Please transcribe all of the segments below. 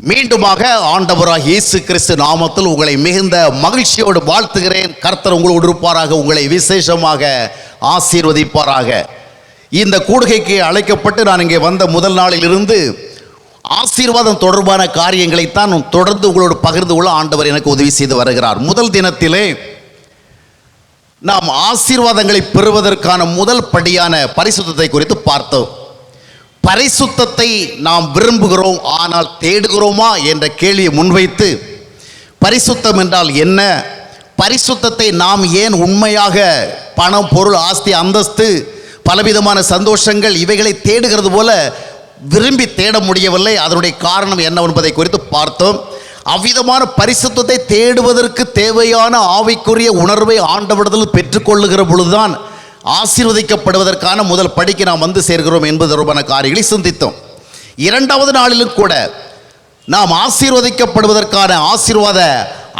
மீண்டுமாக ஆண்டவராக இயேசு கிறிஸ்து நாமத்தில் உங்களை மிகுந்த மகிழ்ச்சியோடு வாழ்த்துகிறேன். கர்த்தர் உங்களோடு இருப்பாராக, உங்களை விசேஷமாக ஆசீர்வதிப்பாராக. இந்த கூடுகைக்கு அழைக்கப்பட்டு நான் இங்கே வந்த முதல் நாளிலிருந்து ஆசீர்வாதம் தொடர்பான காரியங்களைத்தான் தொடர்ந்து உங்களோடு பகிர்ந்து கொள்ள ஆண்டவர் எனக்கு உதவி செய்து வருகிறார். முதல் தினத்திலே நாம் ஆசீர்வாதங்களை பெறுவதற்கான முதல் படியான பரிசுத்தத்தை குறித்து பார்த்தோம். பரிசுத்தத்தை நாம் விரும்புகிறோம், ஆனால் தேடுகிறோமா என்ற கேள்வியை முன்வைத்து, பரிசுத்தம் என்றால் என்ன, பரிசுத்தத்தை நாம் ஏன் உண்மையாக பணம், பொருள், ஆஸ்தி, அந்தஸ்து, பலவிதமான சந்தோஷங்கள் இவைகளை தேடுகிறது போல விரும்பி தேட முடியவில்லை, அதனுடைய காரணம் என்ன என்பதை குறித்து பார்த்தோம். அவ்விதமான பரிசுத்தத்தை தேடுவதற்கு தேவையான ஆவிக்குரிய உணர்வை ஆண்டவரிடத்தில் பெற்றுக்கொள்ளுகிற பொழுதுதான் ஆசீர்வதிக்கப்படுவதற்கான முதல் படிக்கு நாம் வந்து சேர்கிறோம் என்பது தொடர்பான காரியங்களை சிந்தித்தோம். இரண்டாவது நாளிலும் கூட நாம் ஆசீர்வதிக்கப்படுவதற்கான ஆசீர்வாத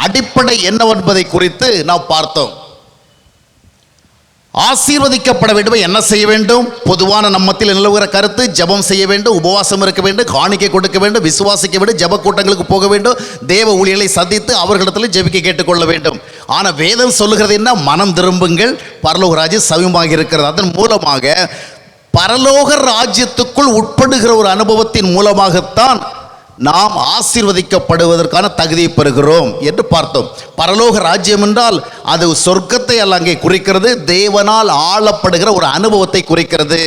அடிப்படை என்னவென்பதை குறித்து நாம் பார்த்தோம். ஆசீர்வதிக்கப்பட வேண்டும், என்ன செய்ய வேண்டும்? பொதுவான நம்மத்தில் நிலவுகிற கருத்து, ஜெபம் செய்ய வேண்டும், உபவாசம் இருக்க வேண்டும், காணிக்கை கொடுக்க வேண்டும், விசுவாசிக்க வேண்டும், ஜெப கூட்டங்களுக்கு போக வேண்டும், தேவ ஊழியர்களை சந்தித்து அவர்களிடத்தில் ஜெபிக்க கேட்டுக்கொள்ள வேண்டும். ஆனால் வேதம் சொல்லுகிறது என்ன? மனம் திரும்புங்கள், பரலோக ராஜ்யம் சமீபமாக இருக்கிறது. அதன் மூலமாக பரலோக ராஜ்யத்துக்குள் உட்படுகிற ஒரு அனுபவத்தின் மூலமாகத்தான் நாம் ஆசீர்வதிக்கப்படுவதற்கான தகுதியை பெறுகிறோம் என்று பார்த்தோம். பரலோக ராஜ்யம் என்றால் அது சொர்க்கத்தை அல்ல அங்கே குறிக்கிறது, தேவனால் ஆளப்படுகிற ஒரு அனுபவத்தை குறிக்கிறது.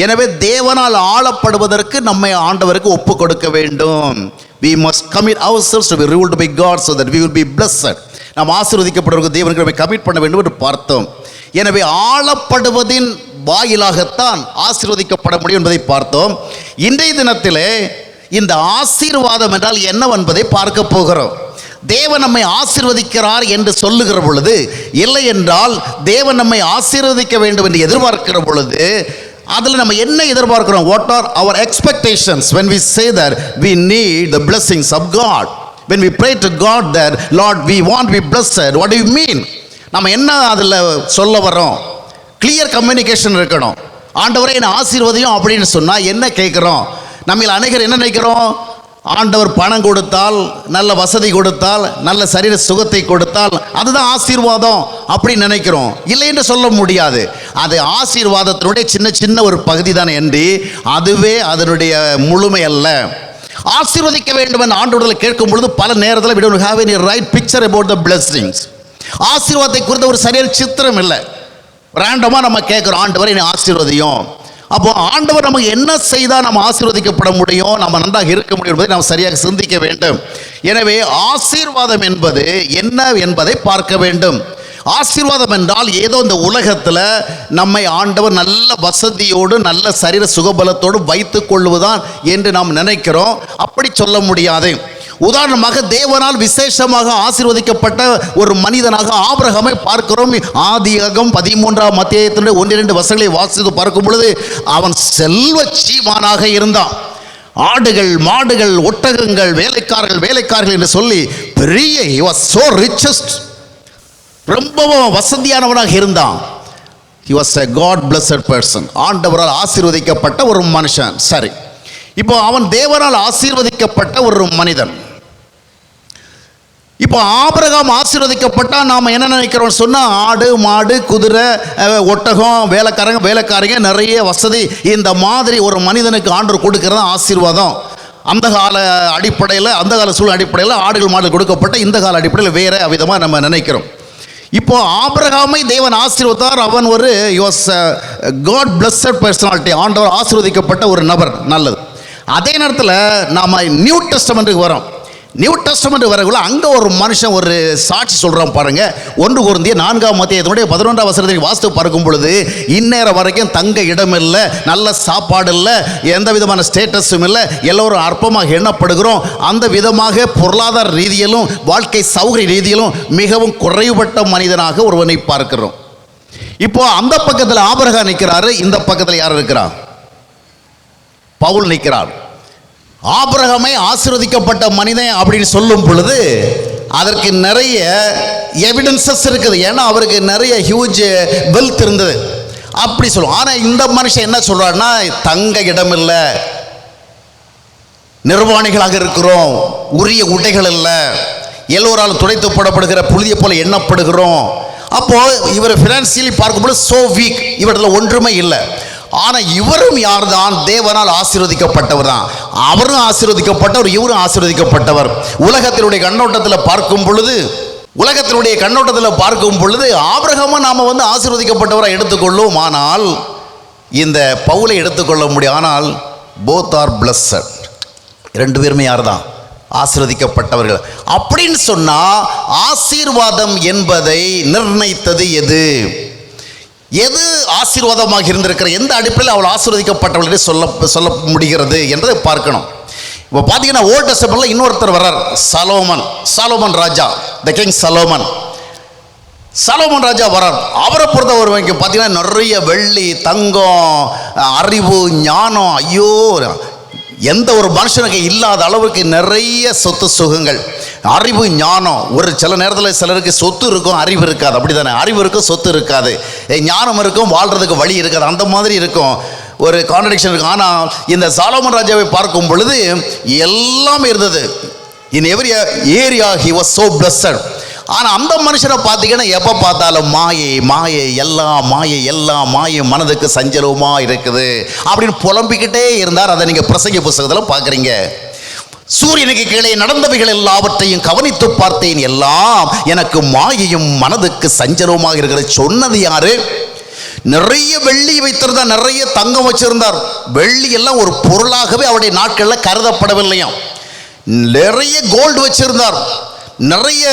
எனவே தேவனால் ஆளப்படுவதற்கு நம்மை ஆண்டவருக்கு ஒப்பு கொடுக்க வேண்டும். We must commit ourselves to be ruled by God so that we will be blessed. நாம் ஆசீர்வதிக்கப்படுவதற்கு தேவனுக்கு நம்மை கமிட் பண்ண வேண்டும் என்று பார்த்தோம். எனவே ஆளப்படுவதின் வாயிலாகத்தான் ஆசீர்வதிக்கப்பட முடியும் என்பதை பார்த்தோம். இன்றைய தினத்திலே இந்த ஆசீர்வாதம் என்றால் என்னவென்பதை பார்க்க போகிறோம். தேவன் நம்மை ஆசீர்வதிக்கிறார் என்று சொல்லுகிற பொழுது, இல்லை என்றால் தேவன் நம்மை ஆசீர்வதிக்க வேண்டும் என்று எதிர்பார்க்கிற பொழுது அதில் நம்ம என்ன எதிர்பார்க்கிறோம்? What are our expectations when we say that we need the blessings of God? When we pray to God that Lord we want to be blessed, what do you mean? நம்ம என்ன அதில் சொல்ல வரோம்? கிளியர் கம்யூனிகேஷன் இருக்கணும். ஆண்டவரே என்னை ஆசீர்வதியும் அப்படின்னு சொன்னால் என்ன கேட்குறோம்? நம்ம அநேகர் என்ன நினைக்கிறோம்? ஆண்டவர் பணம் கொடுத்தால், நல்ல வசதி கொடுத்தால், நல்ல சரீர சுகத்தை கொடுத்தால் அதுதான் ஆசீர்வாதம் அப்படின்னு நினைக்கிறோம். இல்லை என்று சொல்ல முடியாது. அது ஆசீர்வாதத்தினுடைய சின்ன சின்ன ஒரு பகுதி தான் என்று, அதுவே அதனுடைய முழுமை அல்ல. ஆசீர்வதிக்க வேண்டும் என்று ஆண்டவரில் கேட்கும் பொழுது பல நேரத்தில் we don't have any right picture about the blessings. ஆசீர்வாதத்தை குறித்த ஒரு சரியான சித்திரம் இல்லை. ரேண்டமாக நம்ம கேட்குறோம், ஆண்டவரை என்னை ஆசீர்வதியும். அப்போ ஆண்டவர் நமக்கு என்ன செய்தால் நம்ம ஆசீர்வதிக்கப்பட முடியும், நம்ம நன்றாக இருக்க முடியும் என்பதை நாம் சரியாக சிந்திக்க வேண்டும். எனவே ஆசீர்வாதம் என்பது என்ன என்பதை பார்க்க வேண்டும். ஆசீர்வாதம் என்றால் ஏதோ இந்த உலகத்தில் நம்மை ஆண்டவர் நல்ல வசதியோடு நல்ல சரீர சுகபலத்தோடு வைத்துக் கொள்வதுதான் என்று நாம் நினைக்கிறோம். அப்படி சொல்ல முடியாது. உதாரணமாக தேவனால் விசேஷமாக ஆசீர்வதிக்கப்பட்ட ஒரு மனிதனாக ஆபிரகாமை பார்க்கிறோம். ஆதியாகமம் 13ஆம் அத்தியாயத்தினுடைய 1-2 வசனங்களை வாசித்து பார்க்கும் பொழுது அவன் செல்வ சீமானாக இருந்தான். ஆடுகள், மாடுகள், ஒட்டகங்கள், வேலைக்காரர்கள் என்று சொல்லி பெரிய he was so richest, ரொம்பவும் வசதியானவனாக இருந்தான். he was a God blessed person. ஆண்டவரால் ஆசீர்வதிக்கப்பட்ட ஒரு மனுஷன். சரி, இப்போ அவன் தேவனால் ஆசீர்வதிக்கப்பட்ட ஒரு மனிதன். இப்போ ஆபிரகாம் ஆசீர்வதிக்கப்பட்டால் நாம் என்ன நினைக்கிறோம் சொன்னால், ஆடு, மாடு, குதிரை, ஒட்டகம், வேலைக்காரங்க, நிறைய வசதி, இந்த மாதிரி ஒரு மனிதனுக்கு ஆண்டவர் கொடுக்கிறது ஆசீர்வாதம். அந்த கால அடிப்படையில், அந்த கால சூழல் அடிப்படையில் ஆடுகள், மாடுகள் கொடுக்கப்பட்ட, இந்த கால அடிப்படையில் வேறு விதமாக நம்ம நினைக்கிறோம். இப்போ ஆபிரகாமை தேவன் ஆசீர்வதித்தார். அவன் ஒரு God blessed personality, ஆண்டவர் ஆசீர்வதிக்கப்பட்ட ஒரு நபர். நல்லது. அதே நேரத்தில் நாம் நியூ டெஸ்டமெண்ட்டுக்கு வரோம். நியூ டெஸ்டமெண்ட் வரக்குள்ள அங்கே ஒரு மனுஷன் ஒரு சாட்சி சொல்கிறான் பாருங்க. 1 கொரிந்தியர் 4ஆம் அத்தியாயத்தினுடைய 11ஆம் வசனத்தை வாசித்து பார்க்கும் பொழுது, இந்நேரம் வரைக்கும் தங்க இடம் இல்லை, நல்ல சாப்பாடு இல்லை, எந்த விதமான ஸ்டேட்டஸும் இல்லை, எல்லோரும் அற்பமாக எண்ணப்படுகிறோம். அந்த விதமாக பொருளாதார ரீதியிலும் வாழ்க்கை சௌகரிய ரீதியிலும் மிகவும் குறைவுபட்ட மனிதனாக ஒருவனை பார்க்கிறோம். இப்போ அந்த பக்கத்தில் ஆபிரகாம் நிற்கிறாரு, இந்த பக்கத்தில் யார் இருக்கிறார்? பவுல் நிற்கிறார். ஆபிரகாமை ஆசீர்வதிக்கப்பட்ட மனிதன் அப்படின்னு சொல்லும் பொழுது அதற்கு நிறைய எவிடன்சஸ் இருக்குது. ஏன்னா அவருக்கு நிறைய ஹியூஜ் வெல்த் இருந்தது அப்படி சொல்லுவோம். ஆனால் இந்த மனுஷன் என்ன சொல்றாருன்னா, தங்க இடம் இல்லை, நிர்வாணிகளாக இருக்கிறோம், உரிய உடைகள் இல்லை, எல்லோராலும் துடைத்து போடப்படுகிற புழுதியை போல எண்ணப்படுகிறோம். அப்போ இவர் ஃபினான்சியலி பார்க்கும்போது சோ வீக், இவரில் ஒன்றுமே இல்லை. ஆனால் இவரும் யார் தான்? தேவனால் ஆசீர்வதிக்கப்பட்டவர் தான். அவரும் ஆசீர்வதிக்கப்பட்டவர், இவரும் ஆசீர்வதிக்கப்பட்டவர். உலகத்தினுடைய கண்ணோட்டத்தில் பார்க்கும் பொழுது ஆபிரகாமை நாம் ஆசீர்வதிக்கப்பட்டவராக எடுத்துக்கொள்ளும். ஆனால் இந்த பவுலை எடுத்துக்கொள்ள முடியும். ஆனால் போத் ஆர் பிளஸ்ஸட், ரெண்டு பேருமே யார் தான்? ஆசீர்வதிக்கப்பட்டவர்கள். அப்படின்னு சொன்னா ஆசீர்வாதம் என்பதை நிர்ணயித்தது எது ஆசீர்வாதமாக இருந்திருக்கிற, எந்த அடிப்படையில் அவள் ஆசீர்வதிக்கப்பட்டவள் என்று சொல்ல முடிகிறது என்பதை பார்க்கணும். இப்போ பார்த்தீங்கன்னா ஓல்ட் டெஸ்டமென்ட்ல இன்னொருத்தர் வர்றார், சாலோமன் ராஜா, த கிங் சாலோமன் ராஜா வர்றார். அவரை பொறுத்த வரைக்கும் பார்த்தீங்கன்னா நிறைய வெள்ளி, தங்கம், அறிவு, ஞானம், ஐயோ எந்த ஒரு மனுஷனுக்கு இல்லாத அளவுக்கு நிறைய சொத்து சுகங்கள், அறிவு, ஞானம். ஒரு சில நேரத்தில் சிலருக்கு சொத்து இருக்கும், அறிவு இருக்காது. அப்படி தானே? அறிவு இருக்கும், சொத்து இருக்காது. ஞானம் இருக்கும், வாழ்கிறதுக்கு வழி இருக்காது. அந்த மாதிரி இருக்கும், ஒரு கான்ட்ரடிக்ஷன் இருக்கும். ஆனால் இந்த சாலோமன் ராஜாவை பார்க்கும் பொழுது எல்லாமே இருந்தது. In every area he was so blessed. ஆனால் அந்த மனுஷனை பார்த்தீங்கன்னா எப்போ பார்த்தாலும் மாயை எல்லாம் மாயை, மனதுக்கு சஞ்சலமாக இருக்குது அப்படின்னு புலம்பிக்கிட்டே இருந்தார். அதை நீங்கள் பிரசங்க புஸ்தகத்தில் பார்க்குறீங்க. சூரியனுக்கு கீழே நடந்தவைகள் எல்லாவற்றையும் கவனித்து பார்த்தேன், எல்லாம் எனக்கு மாயையும் மனதுக்கு சஞ்சலமாக இருக்கிறது. சொன்னது யாரு? நிறைய வெள்ளி வைத்திருந்தார், நிறைய தங்கம் வச்சிருந்தார். வெள்ளி எல்லாம் ஒரு பொருளாகவே அவருடைய நாட்களில் கருதப்படவில்லையாம். நிறைய கோல்டு வச்சிருந்தார், நிறைய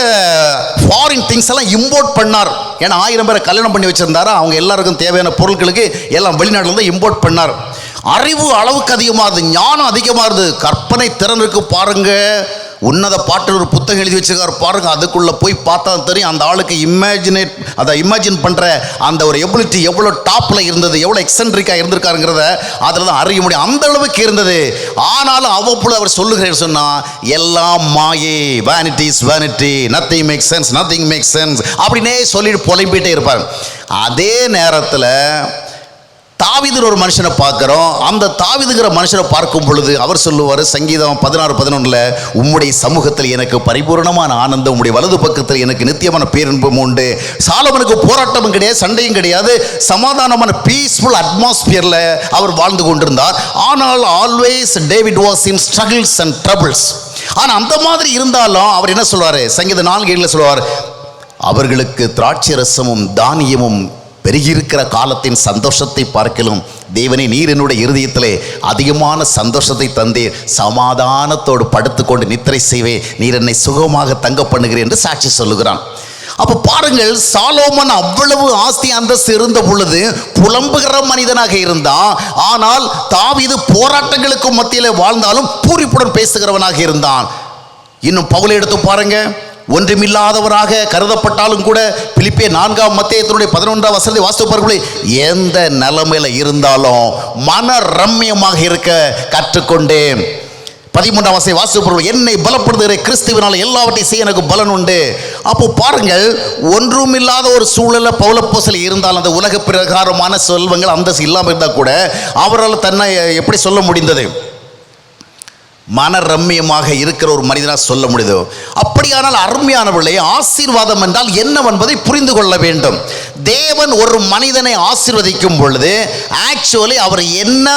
ஃபாரின் திங்ஸ் எல்லாம் இம்போர்ட் பண்ணார். ஏன்னா 1000 பேரை கல்யாணம் பண்ணி வச்சிருந்தாரா, அவங்க எல்லாருக்கும் தேவையான பொருட்களுக்கு எல்லாம் வெளிநாட்டில் இருந்து இம்போர்ட் பண்ணார். அறிவு அளவுக்கு அதிகமாக இருந்தது, ஞானம் அதிகமாக இருந்தது. கற்பனை திறன் இருக்கு பாருங்க. உன்னத பாட்டு ஒரு புத்தகம் எழுதி வச்சிருக்காரு பாருங்க. அதுக்குள்ள போய் பார்த்தா தெரியும் அந்த ஆளுக்கு இமேஜின் பண்ற அந்த ஒரு எபிலிட்டி எவ்வளோ டாப்ல இருந்தது, எவ்வளோ எக்ஸென்ட்ரிக்கா இருந்திருக்காருங்கிறத அதில் தான் அறிய முடியும். அந்த அளவுக்கு இருந்தது. ஆனாலும் அவ்வப்பொழுது அவர் சொல்லுகிறேன் சொன்னா, எல்லாம் மாயே, vanity is vanity, nothing makes sense அப்படின்னே சொல்லிட்டு புலம்பிட்டே இருப்பார். அதே நேரத்தில் தாவீது ஒரு மனுஷனை பார்க்கிறோம். அந்த தாவீதுங்கிற மனுஷனை பார்க்கும் பொழுது அவர் சொல்லுவார், சங்கீதம் 16:11, உம்முடைய சமூகத்தில் எனக்கு பரிபூர்ணமான ஆனந்தம், உம்முடைய வலது பக்கத்தில் எனக்கு நித்தியமான பேரின்பம் உண்டு. சாலமனுக்கு போராட்டமும் கிடையாது, சண்டையும் கிடையாது, சமாதானமான பீஸ்ஃபுல் அட்மாஸ்பியர்ல அவர் வாழ்ந்து கொண்டிருந்தார். ஆனால் always David was in struggles and troubles. ஆனால் அந்த மாதிரி இருந்தாலும் அவர் என்ன சொல்வார்? சங்கீதம் 4:7 சொல்வார், அவர்களுக்கு திராட்சை ரசமும் தானியமும் பெருகியிருக்கிற காலத்தின் சந்தோஷத்தை பார்க்கலும் தேவனே, நீர் என்னுடைய இருதயத்திலே அதிகமான சந்தோஷத்தை தந்தே, சமாதானத்தோடு படுத்துக்கொண்டு நித்திரை செய்வே, நீர் என்னை சுகமாக தங்க பண்ணுகிறேன் என்று சாட்சி சொல்லுகிறான். அப்போ பாருங்கள், சாலோமன் அவ்வளவு ஆஸ்தி அந்தஸ்து இருந்த பொழுது புலம்புகிற மனிதனாக இருந்தான். ஆனால் தாவீது போராட்டங்களுக்கு மத்தியில் வாழ்ந்தாலும் பூரிப்புடன் பேசுகிறவனாக இருந்தான். இன்னும் பவுலை எடுத்து பாருங்க, ஒன்றுமில்லாதவராக கருதப்பட்டாலும் கூட பிலிப்பியர் 4:11 வாசிப்பார்களே, எந்த நிலைமையில இருந்தாலும் மன ரம்யமாக இருக்க கற்றுக்கொண்டேன். 13 வாசிப்பார்கள், என்னை பலப்படுத்துகிற கிறிஸ்துவினால் எல்லாவற்றையும் செய்ய எனக்கு பலன் உண்டு. அப்போ பாருங்கள், ஒன்றுமில்லாத ஒரு சூழல பவுலப்போஸ்தலன் இருந்தாலும் அந்த உலக பிரகாரமான செல்வங்கள் அந்தஸ்து இல்லாமல் இருந்தால் கூட அவரால் தன்னை எப்படி சொல்ல முடிந்தது? மன ரம்மியமாக இருக்கிற ஒரு மனிதனாக சொல்ல முடியுது. அப்படியானால் அருமையானவர்களே, ஆசீர்வாதம் என்றால் என்னவென்பதை புரிந்து கொள்ள வேண்டும். தேவன் ஒரு மனிதனை ஆசீர்வதிக்கும் பொழுது ஆக்சுவலி அவர் என்ன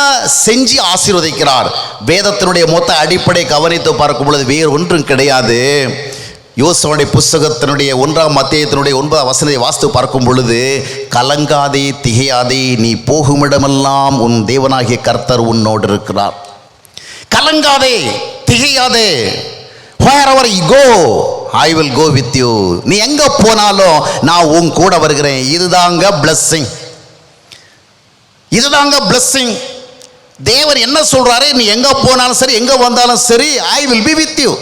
செஞ்சு ஆசீர்வதிக்கிறார்? வேதத்தினுடைய மொத்த அடிப்படை கவனித்து பார்க்கும் பொழுது வேறு ஒன்றும் கிடையாது. யோசுவாவுடைய புஸ்தகத்தினுடைய 1ஆம் அத்தியாயத்தினுடைய 9ஆம் வசனத்தை வாசித்து பார்க்கும் பொழுது, கலங்காதே, திகையாதே, நீ போகுமிடமெல்லாம் உன் தேவனாகிய கர்த்தர் உன்னோடு இருக்கிறார். கலங்காதே, திகையாதே. wherever you go I will go with you. நீ எங்க போனாலும் நான் உன் கூட வருகிறேன். இதுதாங்க blessing, இதுதாங்க blessing. தேவன் என்ன சொல்றாரு? நீ எங்க போனாலும் சரி, எங்க வந்தாலும் சரி, I will be with you.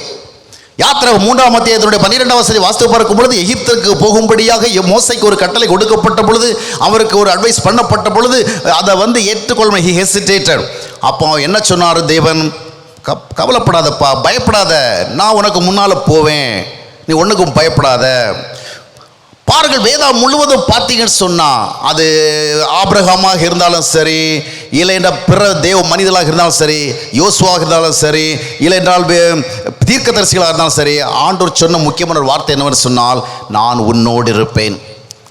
யாத்திரை 3ஆம் அத்தியாயத்தினுடைய 12ஆம் வசனத்தை வாசித்து பார்க்கும் பொழுது, எகிப்துக்கு போகும்படியாக மோசைக்கு ஒரு கட்டளை கொடுக்கப்பட்ட பொழுது, அவருக்கு ஒரு அட்வைஸ் பண்ணப்பட்ட பொழுது அதை ஏற்றுக்கொள்ள he hesitated. அப்போ என்ன சொன்னார் தேவன்? கவலைப்படாதப்பா, பயப்படாத, நான் உனக்கு முன்னால் போவேன், நீ ஒன்றுக்கும் பயப்படாத. பாருங்கள், வேதம் முழுவதும் பார்த்தீங்கன்னு சொன்னால், அது ஆபிரகாமாக இருந்தாலும் சரி, இல்லை என்றால் பிற தேவ மனிதர்களாக இருந்தாலும் சரி, யோசுவாக இருந்தாலும் சரி, இல்லை என்றால் தீர்க்கதரிசிகளாக இருந்தாலும் சரி, ஆண்டவர் சொன்ன முக்கியமான ஒரு வார்த்தை என்னவென்று சொன்னால், நான் உன்னோடு இருப்பேன்.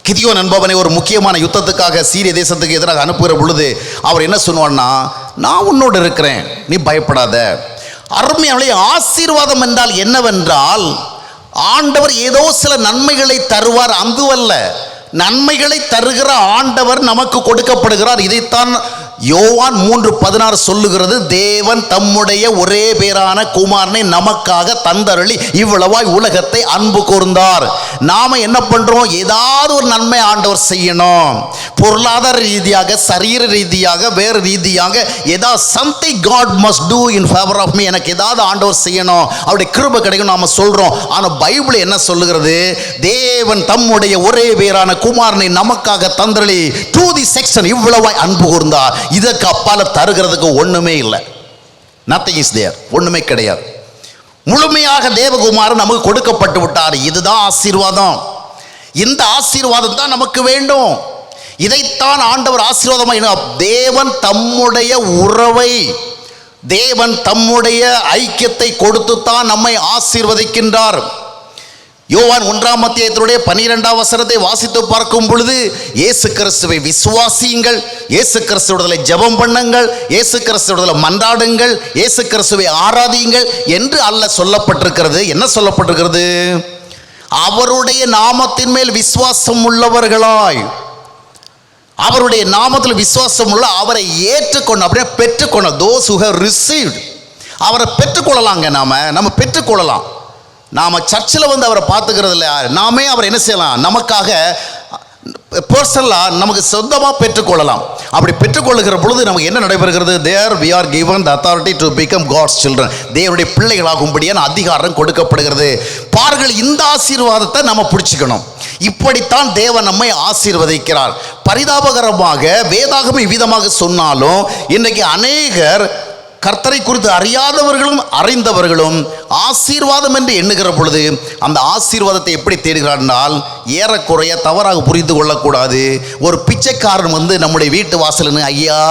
கிதியோன் என்பவனை ஒரு முக்கியமான யுத்தத்துக்காக சீரிய தேசத்துக்கு எதிராக அனுப்புகிற பொழுது அவர் என்ன சொன்னார்னா, நான் உன்னோடு இருக்கிறேன், நீ பயப்படாத. அருமையானவர்களே, ஆசீர்வாதம் என்றால் என்னவென்றால், ஆண்டவர் ஏதோ சில நன்மைகளை தருவார், அங்குவல்ல. நன்மைகளை தருகிற ஆண்டவர் நமக்கு கொடுக்கப்படுகிறார். இதைத்தான் யோவான் 3:16 சொல்லுகிறது. தேவன் தம்முடைய ஒரே பேரான குமாரனை நமக்காக தந்தருளி இவ்வளவாய் உலகத்தை அன்பு கூர்ந்தார். நாம என்ன பண்றோம்? ஏதாவது ஒரு நன்மை ஆண்டவர் செய்யணும். பொருளாதார ரீதியாக, சரீர ரீதியாக, வேறு ரீதியாக ஏதாவது something God must do in favour of me. எனக்கு ஏதாவது ஆண்டவர் செய்யணும், அவருடைய கிருபை கிடைக்கும் நாம சொல்றோம். ஆனா பைபிள் என்ன சொல்லுகிறது? தேவன் தம்முடைய ஒரே பேரான குமாரனை நமக்காக தந்தருளி டு தி செக்ஷன் இவ்வளவாய் அன்பு கூர்ந்தார். இதற்கு அப்பால தருகிறதுக்கு ஒண்ணுமே இல்லை. nothing is there. ஒண்ணுமே கிடையாது. முழுமையாக தேவகுமாரன் நமக்கு கொடுக்கப்பட்டு விட்டார். இதுதான் ஆசீர்வாதம். இந்த ஆசீர்வாதம் தான் நமக்கு வேண்டும். இதைத்தான் ஆண்டவர் ஆசீர்வாதமாக, தேவன் தம்முடைய உறவை, தேவன் தம்முடைய ஐக்கியத்தை கொடுத்து தான் நம்மை ஆசீர்வதிக்கின்றார். யோவான் 1:12 வாசித்து பார்க்கும் பொழுது, இயேசு கிறிஸ்துவை விசுவாசியுங்கள், இயேசு கிறிஸ்துவிடத்தில் ஜெபம் பண்ணுங்கள், இயேசு கிறிஸ்துவிடத்தில் மன்றாடுங்கள், இயேசு கிறிஸ்துவை ஆராதியுங்கள் என்று அல்ல சொல்லப்பட்டிருக்கிறது. என்ன சொல்லப்பட்டிருக்கிறது? அவருடைய நாமத்தின் மேல் விசுவாசம் உள்ளவர்களாய், அவருடைய நாமத்தில் விசுவாசம் உள்ள, அவரை ஏற்றுக்கொண்டு அப்படியே பெற்றுக்கொள்ள, those who have received, அவரை பெற்றுக்கொள்ளலாங்க. நம்ம பெற்றுக்கொள்ளலாம். நாம் சர்ச்சில் வந்து அவரை பார்த்துக்கிறது இல்லை, நாமே அவர் என்ன செய்யலாம், நமக்காக பர்சனலாக நமக்கு சொந்தமாக பெற்றுக்கொள்ளலாம். அப்படி பெற்றுக்கொள்ளுகிற பொழுது நமக்கு என்ன நடைபெறுகிறது? There we are given the authority to become God's children. தேவனுடைய பிள்ளைகளாகும்படியான அதிகாரம் கொடுக்கப்படுகிறது. பாருங்கள், இந்த ஆசீர்வாதத்தை நம்ம பிடிச்சிக்கணும். இப்படித்தான் தேவன் நம்மை ஆசீர்வதிக்கிறார். பரிதாபகரமாக வேதாகமம் இவ்விதமாக சொன்னாலும் இன்றைக்கு அநேகர் கர்த்தரை குறித்து அறியாதவர்களும் அறிந்தவர்களும் ஆசீர்வாதம் என்று எண்ணுகிற பொழுது அந்த ஆசீர்வாதத்தை எப்படி தேடுகிறார்கள்? ஏறக்குறைய தவறாக புரிந்து கொள்ளக்கூடாது. ஒரு பிச்சைக்காரன் வந்து நம்முடைய வீட்டு வாசல்னு, ஐயா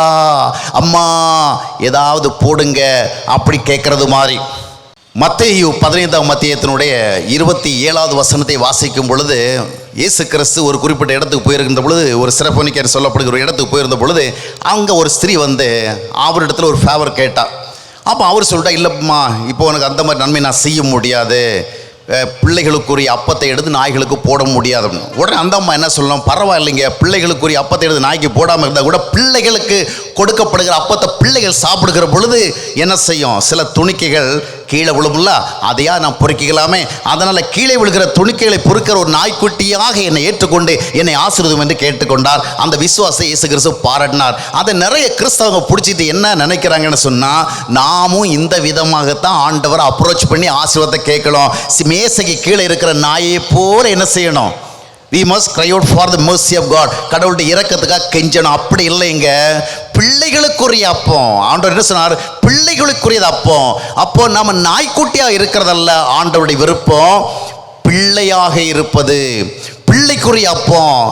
அம்மா ஏதாவது போடுங்க அப்படி கேட்கறது மாதிரி. மத்தேயு 15:27 வாசிக்கும் பொழுது, இயேசு கிறிஸ்து ஒரு குறிப்பிட்ட இடத்துக்கு போயிருக்கின்ற பொழுது, ஒரு சிறப்பணிக்கர் சொல்லப்படுகிற ஒரு இடத்துக்கு போயிருந்த பொழுது, அங்கே ஒரு ஸ்திரீ வந்து அவரிடத்துல ஒரு ஃபேவர் கேட்டா. அப்போ அவர் சொல்லிட்டா, இல்லைம்மா இப்போ உனக்கு அந்த மாதிரி நன்மை நான் செய்ய முடியாது, பிள்ளைகளுக்குரிய அப்பத்தை எடுத்து நாய்களுக்கு போட முடியாது. உடனே அந்த அம்மா என்ன சொல்லணும்? பரவாயில்லைங்க, பிள்ளைகளுக்குரிய அப்பத்தை எடுத்து நாய்க்கு போடாமல் இருந்தால் கூட பிள்ளைகளுக்கு கொடுக்கப்படுகிற அப்பத்தை பிள்ளைகள் சாப்பிடுகிற பொழுது என்ன செய்யும்? சில துணிக்கைகள் கீழே விழுமுல்ல, அதையா நான் பொறுக்கிக்கலாமே, அதனால் கீழே விழுகிற துணிக்கைகளை பொறுக்கிற ஒரு நாய்க்குட்டியாக என்னை ஏற்றுக்கொண்டு என்னை ஆசீர்வதியும் என்று கேட்டுக்கொண்டார். அந்த விசுவாசத்தை இயேசு கிறிஸ்து பாராட்டினார். அதை நிறைய கிறிஸ்தவங்க பிடிச்சிட்டு என்ன நினைக்கிறாங்கன்னு சொன்னால், நாமும் இந்த விதமாகத்தான் ஆண்டவர் அப்ரோச் பண்ணி ஆசீர்வாதத்தை கேட்கணும். மேசைக்கு கீழே இருக்கிற நாயை போல என்ன செய்யணும்? we must cry out for the mercy of God. கடவுளுடைய இரக்கத்துக்காக கெஞ்சணும். அப்படி இல்லைங்க, பிள்ளைகளுக்குரிய அப்பம். ஆண்டவர் என்ன சொன்னார்? பிள்ளைகளுக்குரியது அப்பம். அப்போ நம்ம நாய்க்குட்டியாக இருக்கிறதல்ல ஆண்டவருடைய விருப்பம், பிள்ளையாக இருப்பது, பிள்ளைக்குரிய அப்பம்,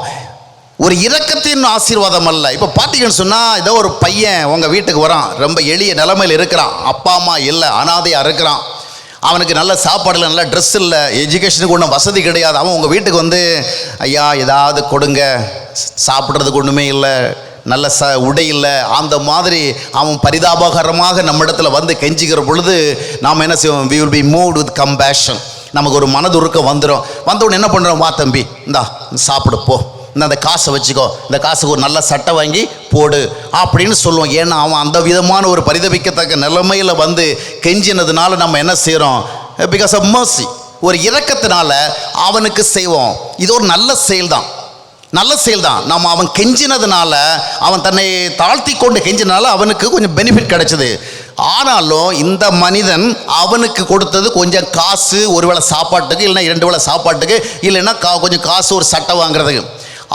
ஒரு இரக்கத்தின் ஆசீர்வாதம் அல்ல. இப்போ பார்த்தீங்கன்னு சொன்னால், ஏதோ ஒரு பையன் உங்கள் வீட்டுக்கு வரான், ரொம்ப எளிய நிலைமையில் இருக்கிறான், அப்பா அம்மா இல்லை, அனாதையாக இருக்கிறான், அவனுக்கு நல்ல சாப்பாடு இல்லை, நல்ல ட்ரெஸ் இல்லை, எஜுகேஷனுக்கு ஒன்றும் வசதி கிடையாது. அவன் உங்கள் வீட்டுக்கு வந்து, ஐயா ஏதாவது கொடுங்க, சாப்பிட்றதுக்கு ஒன்றுமே இல்லை, நல்ல உடை இல்லை, அந்த மாதிரி அவன் பரிதாபகரமாக நம்ம இடத்துல வந்து கெஞ்சிக்கிற பொழுது நாம் என்ன செய்வோம்? we will be moved with compassion. நமக்கு ஒரு மனதுருக்கம் வந்துடும். வந்தவுடனே என்ன பண்ணுறோம்? வா தம்பி, இந்தா சாப்பிடு போ, இந்த காசை வச்சுக்கோ, இந்த காசுக்கு ஒரு நல்ல சட்டை வாங்கி போடு அப்படின்னு சொல்லுவோம். ஏன்னா அவன் அந்த விதமான ஒரு பரிதபிக்கத்தக்க நிலைமையில் வந்து கெஞ்சினதுனால நம்ம என்ன செய்கிறோம்? பிகாஸ் ஆஃப் மர்சி, ஒரு இரக்கத்தினால அவனுக்கு செய்வோம். இது ஒரு நல்ல செயல் தான், நல்ல செயல் தான். நம்ம அவன் கெஞ்சினதுனால, அவன் தன்னை தாழ்த்தி கொண்டு கெஞ்சினால அவனுக்கு கொஞ்சம் பெனிஃபிட் கிடைச்சது. ஆனாலும் இந்த மனிதன் அவனுக்கு கொடுத்தது கொஞ்சம் காசு, ஒருவேளை சாப்பாட்டுக்கு, இல்லைன்னா 2 வேளை சாப்பாட்டுக்கு, இல்லைன்னா கொஞ்சம் காசு ஒரு சட்டை வாங்குறதுக்கு.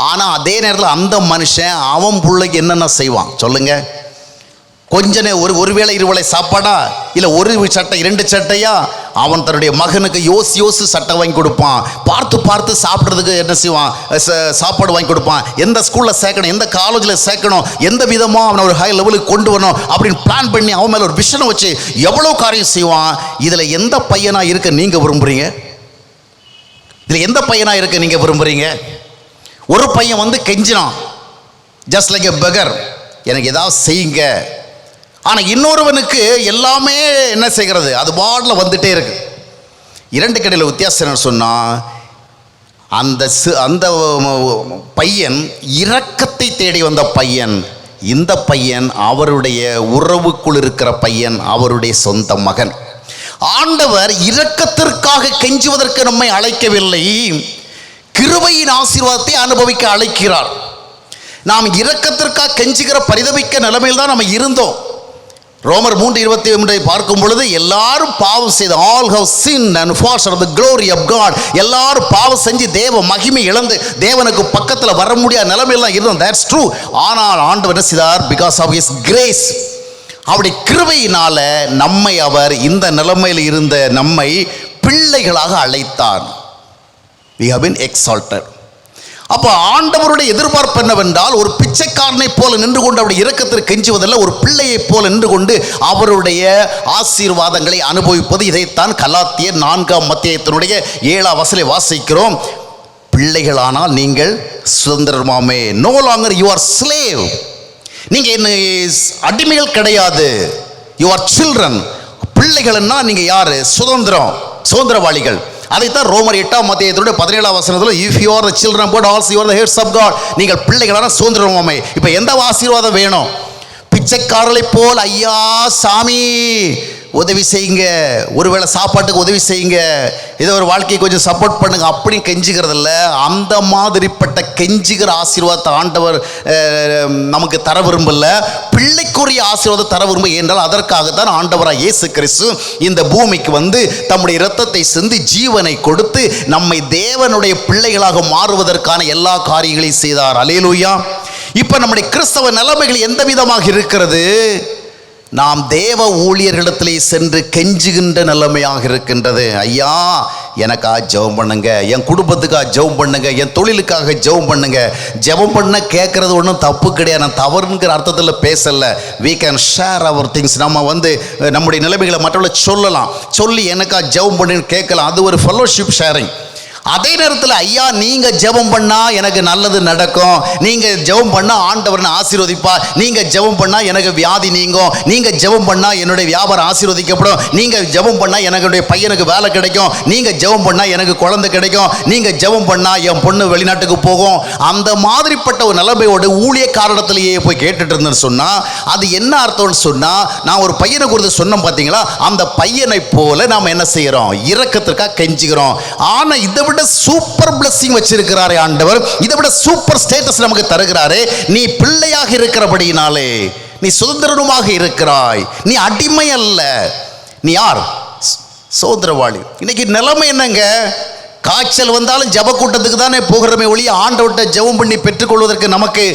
ஆனால் அதே நேரத்தில் அந்த மனுஷன் அவன் பிள்ளைக்கு என்னென்ன செய்வான் சொல்லுங்க? கொஞ்ச ஒரு வேளை 2 வேளை சாப்பாடா, இல்லை ஒரு சட்டை 2 சட்டையா, அவன் தன்னுடைய மகனுக்கு யோசி சட்டை வாங்கி கொடுப்பான், பார்த்து சாப்பிட்றதுக்கு என்ன செய்வான், சாப்பாடு வாங்கி கொடுப்பான், எந்த ஸ்கூலில் சேர்க்கணும், எந்த காலேஜில் சேர்க்கணும், எந்த விதமாக அவனை ஒரு ஹை லெவலுக்கு கொண்டு வரணும் அப்படின்னு பிளான் பண்ணி அவன் மேலே ஒரு விஷனை வச்சு எவ்வளோ காரியம் செய்வான். இதில் எந்த பையனாக இருக்க நீங்கள் விரும்புகிறீங்க? இதில் எந்த பையனாக இருக்க நீங்கள் விரும்புகிறீங்க? ஒரு பையன் வந்து கெஞ்சினான், ஜஸ்ட் லைக் எ பெகர், எனக்கு ஏதாவது செய்யுங்க. ஆனால் இன்னொருவனுக்கு எல்லாமே என்ன செய்கிறது, அது பாட்டில் வந்துட்டே இருக்கு. இரண்டு கடையில் வித்தியாசம் என்ன சொன்னால், அந்த பையன் இரக்கத்தை தேடி வந்த பையன், இந்த பையன் அவருடைய உறவுக்குள் இருக்கிற பையன், அவருடைய சொந்த மகன். ஆண்டவர் இரக்கத்திற்காக கெஞ்சுவதற்கு நம்மை அழைக்கவில்லை, கிருபையின் ஆசீர்வாதத்தை அனுபவிக்க அழைக்கிறார். நாம் இரக்கத்திற்காக கெஞ்சுகிற பரிதபிக்க நிலைமையில் தான் நம்ம இருந்தோம். ரோமர் 3:23 பார்க்கும் பொழுது எல்லாரும் பாவம் செய்து, all have sinned and fall short of the glory of God, எல்லாரும் பாவம் செஞ்சு தேவ மகிமை இழந்து தேவனுக்கு பக்கத்தில் வர முடியாத நிலைமையெல்லாம் இருந்தோம். that's true. ஆனால் ஆண்டவர் என்ன செய்தார்? because of his grace, அவருடைய கிருபையினால நம்மை அவர் இந்த நிலைமையில் இருந்த நம்மை பிள்ளைகளாக அழைத்தார். we have been exalted. அப்போ ஆண்டவருடைய எதிர்பார்ப்பு என்னவென்றால், ஒரு பிச்சைக்காரனை போல நின்று கொண்டு அவருடைய இரக்கத்திற்கு கெஞ்சுவதில்லை, ஒரு பிள்ளையை போல நின்று கொண்டு அவருடைய ஆசீர்வாதங்களை அனுபவிப்பது. இதைத்தான் கலாத்தியர் 4:7 வாசிக்கிறோம். பிள்ளைகளானால் நீங்கள் சுதந்திரமாமே. No longer you are slave. நீங்க என்ன அடிமைகள் கிடையாது, யூ ஆர் சில்ட்ரன். பிள்ளைகள்னா நீங்க யாரு? சுதந்திரவாளிகள். அதைத்தான் ரோமர் 8:17 if you are the children of God also you are the heads of God, நீங்கள் பிள்ளைகளான சுதந்திரமாமே. இப்போ எந்த ஆசீர்வாதம் வேணும்? பிச்சைக்காரர்களை போல் ஐயா சாமி உதவி செய்யுங்க, ஒருவேளை சாப்பாட்டுக்கு உதவி செய்யுங்க, ஏதோ ஒரு வாழ்க்கையை கொஞ்சம் சப்போர்ட் பண்ணுங்க அப்படி கெஞ்சுகிறது இல்லை. அந்த மாதிரிப்பட்ட கெஞ்சுகிற ஆசீர்வாதத்தை ஆண்டவர் நமக்கு தர விரும்பல, பிள்ளைக்குரிய ஆசீர்வாதம் தர விரும்ப. என்றால் அதற்காகத்தான் ஆண்டவராக இயேசு கிறிஸ்து இந்த பூமிக்கு வந்து தம்முடைய இரத்தத்தை சிந்தி ஜீவனை கொடுத்து நம்மை தேவனுடைய பிள்ளைகளாக மாறுவதற்கான எல்லா காரியங்களையும் செய்தார். அல்லேலூயா. இப்போ நம்முடைய கிறிஸ்தவ நிலைமைகள் எந்த விதமாக இருக்கிறது? நாம் தேவ ஊழியர்களிடத்திலே சென்று கெஞ்சுகின்ற நிலைமையாக இருக்கின்றது. ஐயா எனக்காக ஜெபம் பண்ணுங்க, என் குடும்பத்துக்காக ஜெபம் பண்ணுங்க, என் தொழிலுக்காக ஜெபம் பண்ணுங்க. ஜெபம் பண்ண கேட்கறது ஒன்றும் தப்பு கிடையாது, நான் தவறுங்கிற அர்த்தத்தில் பேசலை. we can share our things. நம்ம வந்து நம்முடைய நிலைமைகளை மற்றவர்களை சொல்லி எனக்காக ஜெபம் பண்ணுன்னு கேட்கலாம். அது ஒரு ஃபெல்லோஷிப் ஷேரிங். அதே நேரத்தில் ஐயா நீங்க ஜெபம் பண்ணா எனக்கு நல்லது நடக்கும், நீங்க ஜெபம் பண்ணா ஆண்டவர் ஆசீர்வதிப்பா, நீங்க ஜெபம் பண்ணா எனக்கு வியாதி நீங்கும், நீங்க ஜெபம் பண்ணா என்னுடைய வியாபாரம் ஆசீர்வதிக்கப்படும், நீங்க ஜெபம் பண்ணா என்னுடைய பையனுக்கு வேலை கிடைக்கும், நீங்க ஜெபம் பண்ணா எனக்கு குழந்தை கிடைக்கும், நீங்க ஜெபம் பண்ணா என் பொண்ணு வெளிநாட்டுக்கு போகும். அந்த மாதிரிப்பட்ட ஒரு நிலைமையோடு ஊழியக்காரத்திலேயே போய் கேட்டுட்டு இருந்தேன்னு சொன்னா அது என்ன அர்த்தம்னு சொன்னா, நான் ஒரு பையனை குறித்து சொன்னோம் பார்த்தீங்களா, அந்த பையனை போல நாம் என்ன செய்யறோம்? இரக்கத்திற்காக கெஞ்சுகிறோம். ஆனா இதை விட சூப்பர் பிளெஸிங் வச்சிருக்கிறாரே ஆண்டவர், இதை விட சூப்பர் ஸ்டேட்டஸ் நமக்கு தருகிறாரே. நீ பிள்ளையாக இருக்கிறபடியினாலே நீ சுதந்திரமாக இருக்கிறாய், நீ அடிமை அல்ல, நீ யார்? சுதந்திரவாளி. இன்னைக்கு நிலைமை என்னங்க? காய்ச்சல் வந்தாலும் ஜெப கூட்டத்துக்கு தானே போகிறோமே ஒழிய ஆண்டவர்கிட்ட ஜெபம் பண்ணி பெற்றுக்கொள்வதற்கு நமக்கு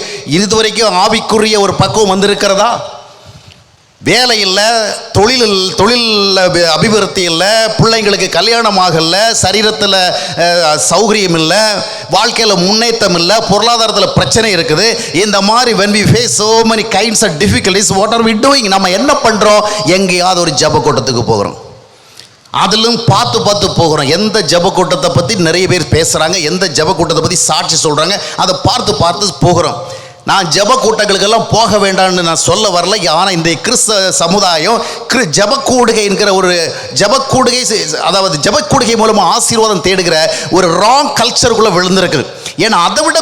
இதுவரைக்கும் ஆவிக்குரிய ஒரு பக்குவம் வந்திருக்கிறதா? வேலை இல்லை, தொழில் அபிவிருத்தி இல்லை, பிள்ளைங்களுக்கு கல்யாணம் ஆகலை, சரீரத்தில் சௌகரியம் இல்லை, வாழ்க்கையில் முன்னேற்றம் இல்லை, பொருளாதாரத்தில் பிரச்சனை இருக்குது. இந்த மாதிரி when we face so many kinds of difficulties, what are we doing? நம்ம என்ன பண்ணுறோம்? எங்கேயாவது ஒரு ஜெப கூட்டத்துக்கு போகிறோம், அதிலும் பார்த்து போகிறோம். எந்த ஜெப கூட்டத்தை பற்றி நிறைய பேர் பேசுகிறாங்க, எந்த ஜெப கூட்டத்தை பற்றி சாட்சி சொல்கிறாங்க, அதை பார்த்து போகிறோம். நான் ஜெப கூட்டங்களுக்கெல்லாம் போக வேண்டாம்னு நான் சொல்ல வரல. ஆனால் இன்றைய கிறிஸ்தவ சமுதாயம் ஜெபக்கூடுகை என்கிற ஒரு ஜெபக்கூடுகை, அதாவது ஜெபக்கூடுகை மூலமாக ஆசீர்வாதம் தேடுகிற ஒரு ராங் கல்ச்சருக்குள்ளே விழுந்திருக்கு. ஏன்னா அதை விட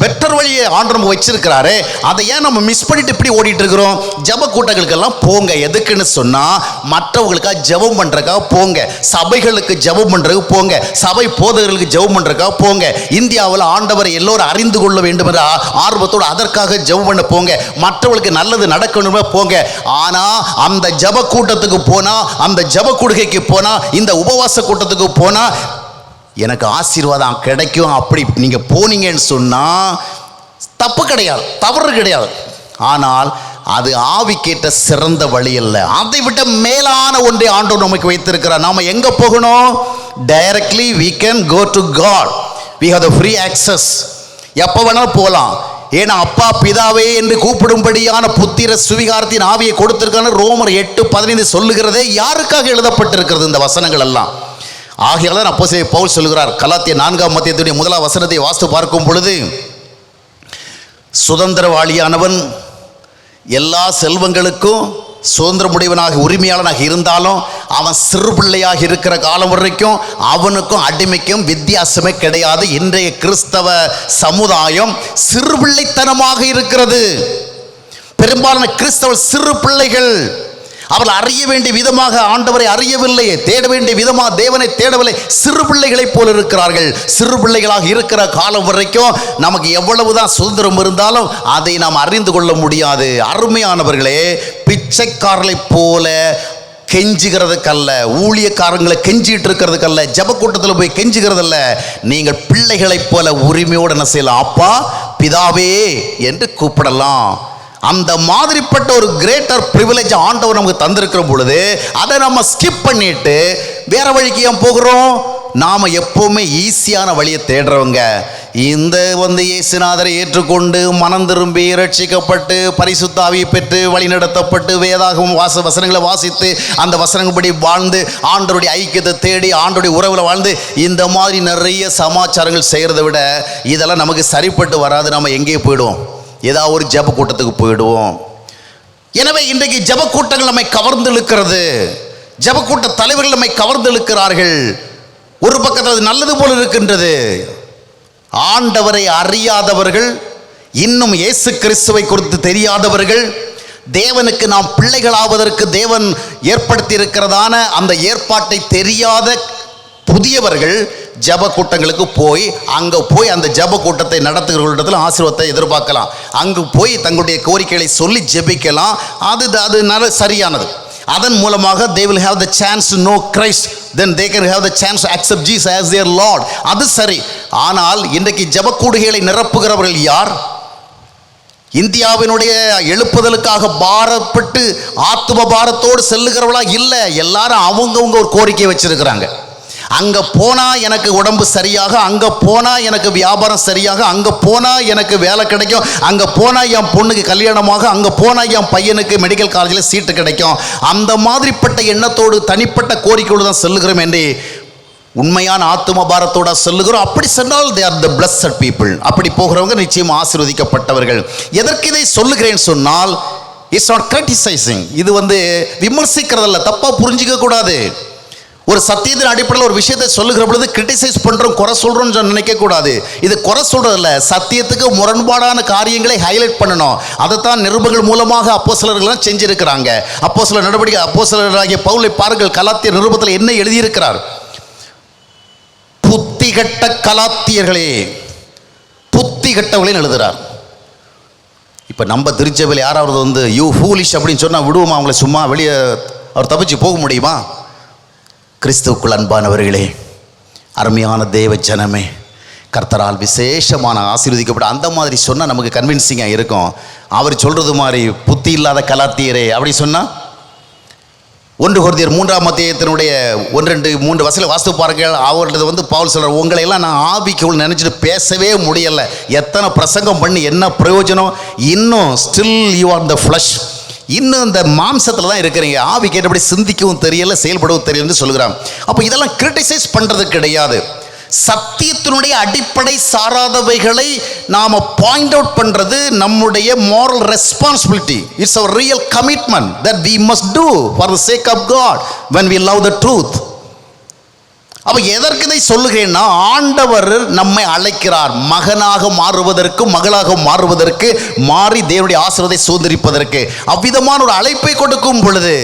பெட்டர் வழியை ஆண்டவர் வச்சிருக்கிறாரு. அதை ஏன் நம்ம மிஸ் பண்ணிட்டு இப்படி ஓடிட்டு இருக்கிறோம்? ஜெப கூட்டங்களுக்கெல்லாம் போங்க. எதுக்குன்னு சொன்னால் மற்றவங்களுக்காக ஜெபம் பண்ணுறதுக்காக போங்க, சபைகளுக்கு ஜெபம் பண்ணுறதுக்கு போங்க, சபை போதகர்களுக்கு ஜெபம் பண்ணுறதுக்காக போங்க. இந்தியாவில் ஆண்டவரை எல்லோரும் அறிந்து கொள்ள வேண்டும் என்ற ஆர்வத்தோடு அதற்காக ஜெபம் பண்ண போங்க, மற்றவர்களுக்கு நல்லது நடக்கணுமே போங்க. ஆனால் அந்த ஜெப கூட்டத்துக்கு போனால், அந்த ஜெப கூடுகைக்கு போனால், இந்த உபவாச கூட்டத்துக்கு போனால் எனக்கு ஆசீர்வாதம் கிடைக்கும் அப்படி நீங்கள் போனீங்கன்னு சொன்னால் தப்பு கிடையாது, தவறு கிடையாது. ஆனால் அது ஆவிக்கேற்ற சிறந்த வழி அல்ல. அதை விட மேலான ஒன்றை ஆண்டவர் நமக்கு வைத்திருக்கிறார். நாம எங்க போகணும்? Directly we can go to God. We have the free access. எப்ப வேணாலும் போகலாம். ஏன்னா அப்பா பிதாவே என்று கூப்பிடும்படியான புத்திர சுவிகாரத்தின் ஆவியை கொடுத்திருக்கான ரோமர் 8:15 சொல்லுகிறதே யாருக்காக எழுதப்பட்டிருக்கிறது இந்த வசனங்கள் எல்லாம். ஆகையால் தான் அப்போஸ்தலன் பவுல் சொல்கிறார், கலாத்தியர் 4ஆம் அத்தியாயத்துடைய 1ஆம் வசனத்தை வாசித்து பார்க்கும் பொழுது, சுதந்திரவாளியானவன் எல்லா செல்வங்களுக்கும் சுதந்திரமுடையவனாக உரிமையாளனாக இருந்தாலும் அவன் சிறு பிள்ளையாக இருக்கிற காலம் வரைக்கும் அவனுக்கும் அடிமைக்கும் வித்தியாசமே கிடையாது. இன்றைய கிறிஸ்தவ சமுதாயம் சிறு பிள்ளைத்தனமாக இருக்கிறது. பெரும்பாலான கிறிஸ்தவ சிறு பிள்ளைகள். அவர்கள் அறிய வேண்டிய விதமாக ஆண்டவரை அறியவில்லை, தேட வேண்டிய விதமாக தேவனை தேடவில்லை. சிறு பிள்ளைகளைப் போல இருக்கிறார்கள். சிறு பிள்ளைகளாக இருக்கிற காலம் வரைக்கும் நமக்கு எவ்வளவுதான் சுதந்திரம் இருந்தாலும் அதை நாம் அறிந்து கொள்ள முடியாது. அருமையானவர்களே, பிச்சைக்காரர்களைப் போல கெஞ்சுகிறதுக்கல்ல, ஊழியக்காரங்களை கெஞ்சிட்டு இருக்கிறதுக்கல்ல, ஜப கூட்டத்தில் போய் கெஞ்சுகிறதல்ல, நீங்கள் பிள்ளைகளைப் போல உரிமையோடு என்ன செய்யலாம்? அப்பா பிதாவே என்று கூப்பிடலாம். அந்த மாதிரிப்பட்ட ஒரு கிரேட்டர் பிரிவிலேஜ் ஆண்டவர் நமக்கு தந்திருக்கிற பொழுது அதை நம்ம ஸ்கிப் பண்ணிட்டு வேற வழிக்கு ஏன் போகிறோம்? நாம எப்பவுமே ஈஸியான வழியை தேடுறவங்க. இந்த இயேசுநாதரை ஏற்றுக்கொண்டு மனம் திரும்பி ரட்சிக்கப்பட்டு பரிசுத்த ஆவியை பெற்று வழி நடத்தப்பட்டு வேதாகம வசனங்களை வாசித்து அந்த வசனங்கள்படி வாழ்ந்து ஆண்டவருடைய ஐக்கியத்தை தேடி ஆண்டவருடைய உறவில் வாழ்ந்து இந்த மாதிரி நிறைய சமாச்சாரங்கள் செய்கிறத விட இதெல்லாம் நமக்கு சரிப்பட்டு வராது. நம்ம எங்கே போயிடுவோம்? ஏதாவது ஒரு ஜப கூட்டத்துக்கு போயிடுவோம். எனவே இன்றைக்கு ஜப கூட்டங்கள் நம்மை கவர்ந்து இழுக்கிறது. ஜப கூட்ட தலைவர்கள் நம்மை கவர்ந்து இழுக்கிறார்கள். ஒரு பக்கத்தில் அது நல்லது போல இருக்கின்றது. ஆண்டவரை அறியாதவர்கள், இன்னும் இயேசு கிறிஸ்துவை குறித்து தெரியாதவர்கள், தேவனுக்கு நாம் பிள்ளைகளாவதற்கு தேவன் ஏற்படுத்தி இருக்கிறதான அந்த ஏற்பாட்டை தெரியாத புதியவர்கள் ஜப கூட்டங்களுக்கு போய் அங்கே போய் அந்த ஜப கூட்டத்தை நடத்துகிறவர்களிடத்தில் ஆசீர்வாதத்தை எதிர்பார்க்கலாம். அங்கு போய் தங்களுடைய கோரிக்கைகளை சொல்லி ஜெபிக்கலாம். அது நல்ல சரியானது. அதன் மூலமாக they will have the chance to know Christ, then they can have the chance to accept Jesus as their Lord. அது சரி. ஆனால் இன்றைக்கு ஜப கூடுகைகளை நிரப்புகிறவர்கள் யார்? இந்தியாவினுடைய எழுப்புதலுக்காக பாரப்பட்டு ஆத்தும பாரத்தோடு செல்லுகிறவர்களா? இல்லை. எல்லாரும் அவங்கவுங்க ஒரு கோரிக்கை வச்சிருக்கிறாங்க. அங்கே போனால் எனக்கு உடம்பு சரியாக, அங்கே போனால் எனக்கு வியாபாரம் சரியாக, அங்கே போனால் எனக்கு வேலை கிடைக்கும், அங்கே போனால் என் பொண்ணுக்கு கல்யாணமாக, அங்கே போனால் என் பையனுக்கு மெடிக்கல் காலேஜில் சீட்டு கிடைக்கும். அந்த மாதிரிப்பட்ட எண்ணத்தோடு தனிப்பட்ட கோரிக்கையோடு தான் செல்லுகிறோம் என்று உண்மையான ஆத்தும பாரத்தோட செல்லுகிறோம். அப்படி சொன்னால் they are the blessed people. அப்படி போகிறவங்க நிச்சயம் ஆசீர்வதிக்கப்பட்டவர்கள். எதற்கு இதை சொல்லுகிறேன்னு சொன்னால், இட்ஸ் நாட் கிரிட்டிசைசிங். இது விமர்சிக்கிறதல்ல, தப்பாக புரிஞ்சிக்க கூடாது. ஒரு சத்தியத்தின் அடிப்படையில் ஒரு விஷயத்தை சொல்லுகிற பொழுது கிரிட்டிசைஸ் பண்ணுறோம், குறை சொல்கிறோம்னு நினைக்கக்கூடாது. இது குறை சொல்கிறதில்ல, சத்தியத்துக்கு முரண்பாடான காரியங்களை ஹைலைட் பண்ணணும். அதைத்தான் நிருபங்கள் மூலமாக அப்போஸ்தலர்கள்லாம் செஞ்சிருக்கிறாங்க. அப்போஸ்தலர் நடவடிக்கை அப்போஸ்தலராகிய பவுலை பாருங்கள், கலாத்தியர் நிருபத்தில் என்ன எழுதியிருக்கிறார்? புத்திகட்ட கலாத்தியர்களே, புத்திகட்டவர்களே எழுதுகிறார். இப்போ நம்ம திருச்சபையில் யாராவது யூ ஃபூலிஷ் அப்படின்னு சொன்னால் விடுவோமா? அவங்கள சும்மா வெளியே அவர் தப்பிச்சு போக முடியுமா? கிறிஸ்துவுக்குள் அன்பானவர்களே, அருமையான தேவ ஜனமே, கர்த்தரால் விசேஷமான ஆசீர்வதிக்கப்பட்ட அந்த மாதிரி சொன்னால் நமக்கு கன்வின்சிங்காக இருக்கும். அவர் சொல்கிறது மாதிரி புத்தி இல்லாத கலாத்தியரே அப்படி சொன்னால் 1 கொரிந்தியர் 3ஆம் அத்தியாயத்தினுடைய 1-2-3 வசனங்களை வாசித்து பாருங்கள். அவர்களது பவுல் சொல்கிறார், உங்களையெல்லாம் நான் ஆவிக்குள் நினச்சிட்டு பேசவே முடியலை. எத்தனை பிரசங்கம் பண்ணி என்ன பிரயோஜனம்? இன்னும் still you are the flesh. இன்னும் இந்த மாம்சத்தில் தான் இருக்கிறீங்க. ஆவி கேட்டபடி சிந்திக்கவும் தெரியல, செயல்படவும் தெரியலன்னு சொல்கிறான். அப்போ இதெல்லாம் கிரிட்டிசைஸ் பண்ணுறது கிடையாது. சத்தியத்தினுடைய அடிப்படை சாராதவைகளை நாம் பாயிண்ட் அவுட் பண்ணுறது நம்முடைய moral responsibility. It's our real commitment that we must do for the sake of God when we love the truth. அப்போ எதற்கு இதை சொல்லுகிறேன்னா, ஆண்டவர் நம்மை அழைக்கிறார் மகனாக மாறுவதற்கு, மகளாக மாறுவதற்கு, மாறி தேவனுடைய ஆசீர்வாதத்தை சுதந்திரிப்பதற்கு. அவ்விதமான ஒரு அழைப்பை கொடுக்கும் பொழுது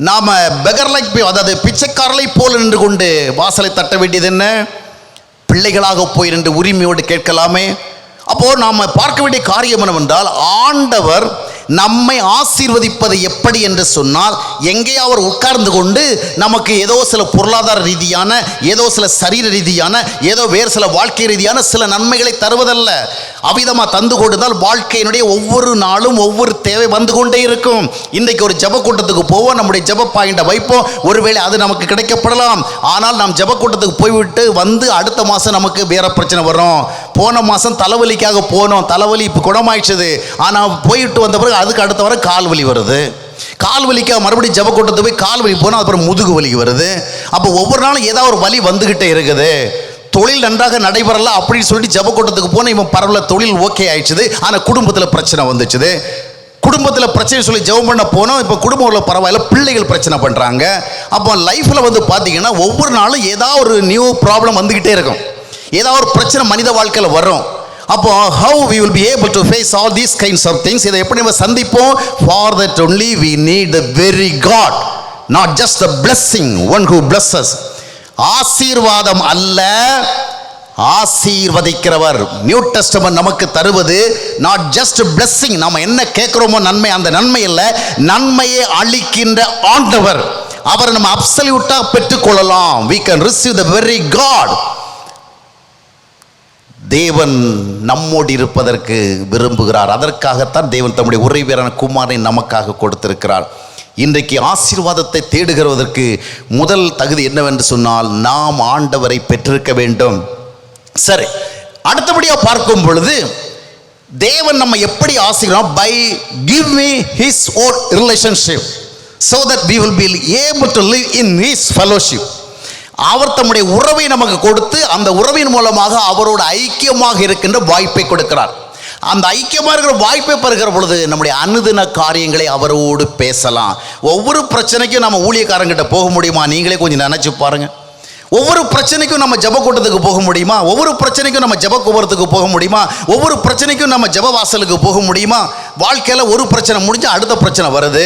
நாம் பெகர் லைக், அதாவது பிச்சைக்காரலை போல் நின்று கொண்டு வாசலை தட்ட வேண்டியது என்ன? பிள்ளைகளாக போய் நின்று உரிமையோடு கேட்கலாமே. அப்போது நாம் பார்க்க வேண்டிய காரியம் என்னவென்றால், ஆண்டவர் நம்மை ஆசீர்வதிப்பது எப்படி என்று சொன்னால், எங்கே அவர் உட்கார்ந்து கொண்டு நமக்கு ஏதோ சில பொருளாதார ரீதியான, ஏதோ சில சரீர ரீதியான, ஏதோ வேறு சில வாழ்க்கை ரீதியான சில நன்மைகளை தருவதல்ல. அவ்விதமாக தந்து கொடுத்தால் வாழ்க்கையினுடைய ஒவ்வொரு நாளும் ஒவ்வொரு தேவை வந்து கொண்டே இருக்கும். இன்றைக்கு ஒரு ஜப கூட்டத்துக்கு போவோம், நம்முடைய ஜப பாயிண்டை வைப்போம், ஒருவேளை அது நமக்கு கிடைக்கப்படலாம். ஆனால் நாம் ஜப கூட்டத்துக்கு போய்விட்டு வந்து அடுத்த மாதம் நமக்கு வேற பிரச்சனை வரும். போன மாதம் தலைவலிக்காக போனோம், தலைவலி இப்போ குணமாயிடுச்சு, ஆனால் போயிட்டு வந்த பிறகு அதுக்கு அடுத்த வர கால் வலி வருது. கால் வலிக்காக மறுபடியும் ஜப கூட்டத்துக்கு போய் கால் வலி போனால் அப்புறம் முதுகு வலி வருது. அப்போ ஒவ்வொரு நாளும் ஏதாவது ஒரு வலி வந்துக்கிட்டே இருக்குது. தொழில் நன்றாக நடைபெறல அப்படின்னு சொல்லிட்டு ஜப கூட்டத்துக்கு போனால் இவன் பரவல தொழில் ஓகே ஆயிடுச்சு, ஆனால் குடும்பத்தில் பிரச்சனை வந்துச்சுது. குடும்பத்தில் பிரச்சனை சொல்லி ஜெபம் பண்ண போனோம், இப்போ குடும்பத்தில் பரவாயில்ல, பிள்ளைகள் பிரச்சனை பண்ணுறாங்க. அப்போ லைஃப்பில் வந்து பார்த்தீங்கன்னா ஒவ்வொரு நாளும் ஏதாவது ஒரு நியூ ப்ராப்ளம் வந்துக்கிட்டே இருக்கும், ஏதாவது ஒரு பிரச்சனை மனித வாழ்க்கையில் வரும். அப்போ how we will be able to face all these kinds of things, இதை எப்படி நம்ம சந்திப்போம்? For that only we need the very God, not just the blessing, one who blesses. ஆசீர்வாதம் அல்ல, ஆசீர்வதிக்கிறவர். நியூ டெஸ்டமென்ட் நமக்கு தருவது நாட் ஜஸ்ட் பிளெஸிங், நம்ம என்ன கேட்கிறோமோ நன்மை, அந்த நன்மை அல்ல, நன்மையை அளிக்கின்ற ஆண்டவர். அவரை நம்ம அப்சல்யூட்டா பெற்றுக்கொள்ளலாம். we can receive the very God. தேவன் நம்மோடு இருப்பதற்கு விரும்புகிறார். அதற்காகத்தான் தேவன் தம்முடைய ஒரே பேரான குமாரனை நமக்காக கொடுத்திருக்கிறார். இன்றைக்கு ஆசீர்வாதத்தை தேடுகிறதற்கு முதல் தகுதி என்னவென்று சொன்னால், நாம் ஆண்டவரை பெற்றிருக்க வேண்டும். சரி, அடுத்தபடியாக பார்க்கும் பொழுது தேவன் நம்ம எப்படி ஆசீர்வாதம்? By give me his own relationship so that we will be able to live in his fellowship. அவர் தம்முடைய உறவை நமக்கு கொடுத்து அந்த உறவின் மூலமாக அவரோட ஐக்கியமாக இருக்கின்ற வாய்ப்பை கொடுக்கிறார். அந்த ஐக்கியமாக இருக்கிற வாய்ப்பை பெறுகிற பொழுது நம்முடைய அனுதின காரியங்களை அவரோடு பேசலாம். ஒவ்வொரு பிரச்சனைக்கும் நம்ம ஊழியக்காரங்கிட்ட போக முடியுமா? நீங்களே கொஞ்சம் நினைச்சு பாருங்க. ஒவ்வொரு பிரச்சனைக்கும் நம்ம ஜப கூட்டத்துக்கு போக முடியுமா? ஒவ்வொரு பிரச்சனைக்கும் நம்ம ஜப குபரத்துக்கு போக முடியுமா? ஒவ்வொரு பிரச்சனைக்கும் நம்ம ஜப வாசலுக்கு போக முடியுமா? வாழ்க்கையில் ஒரு பிரச்சனை முடிஞ்சு அடுத்த பிரச்சனை வருது.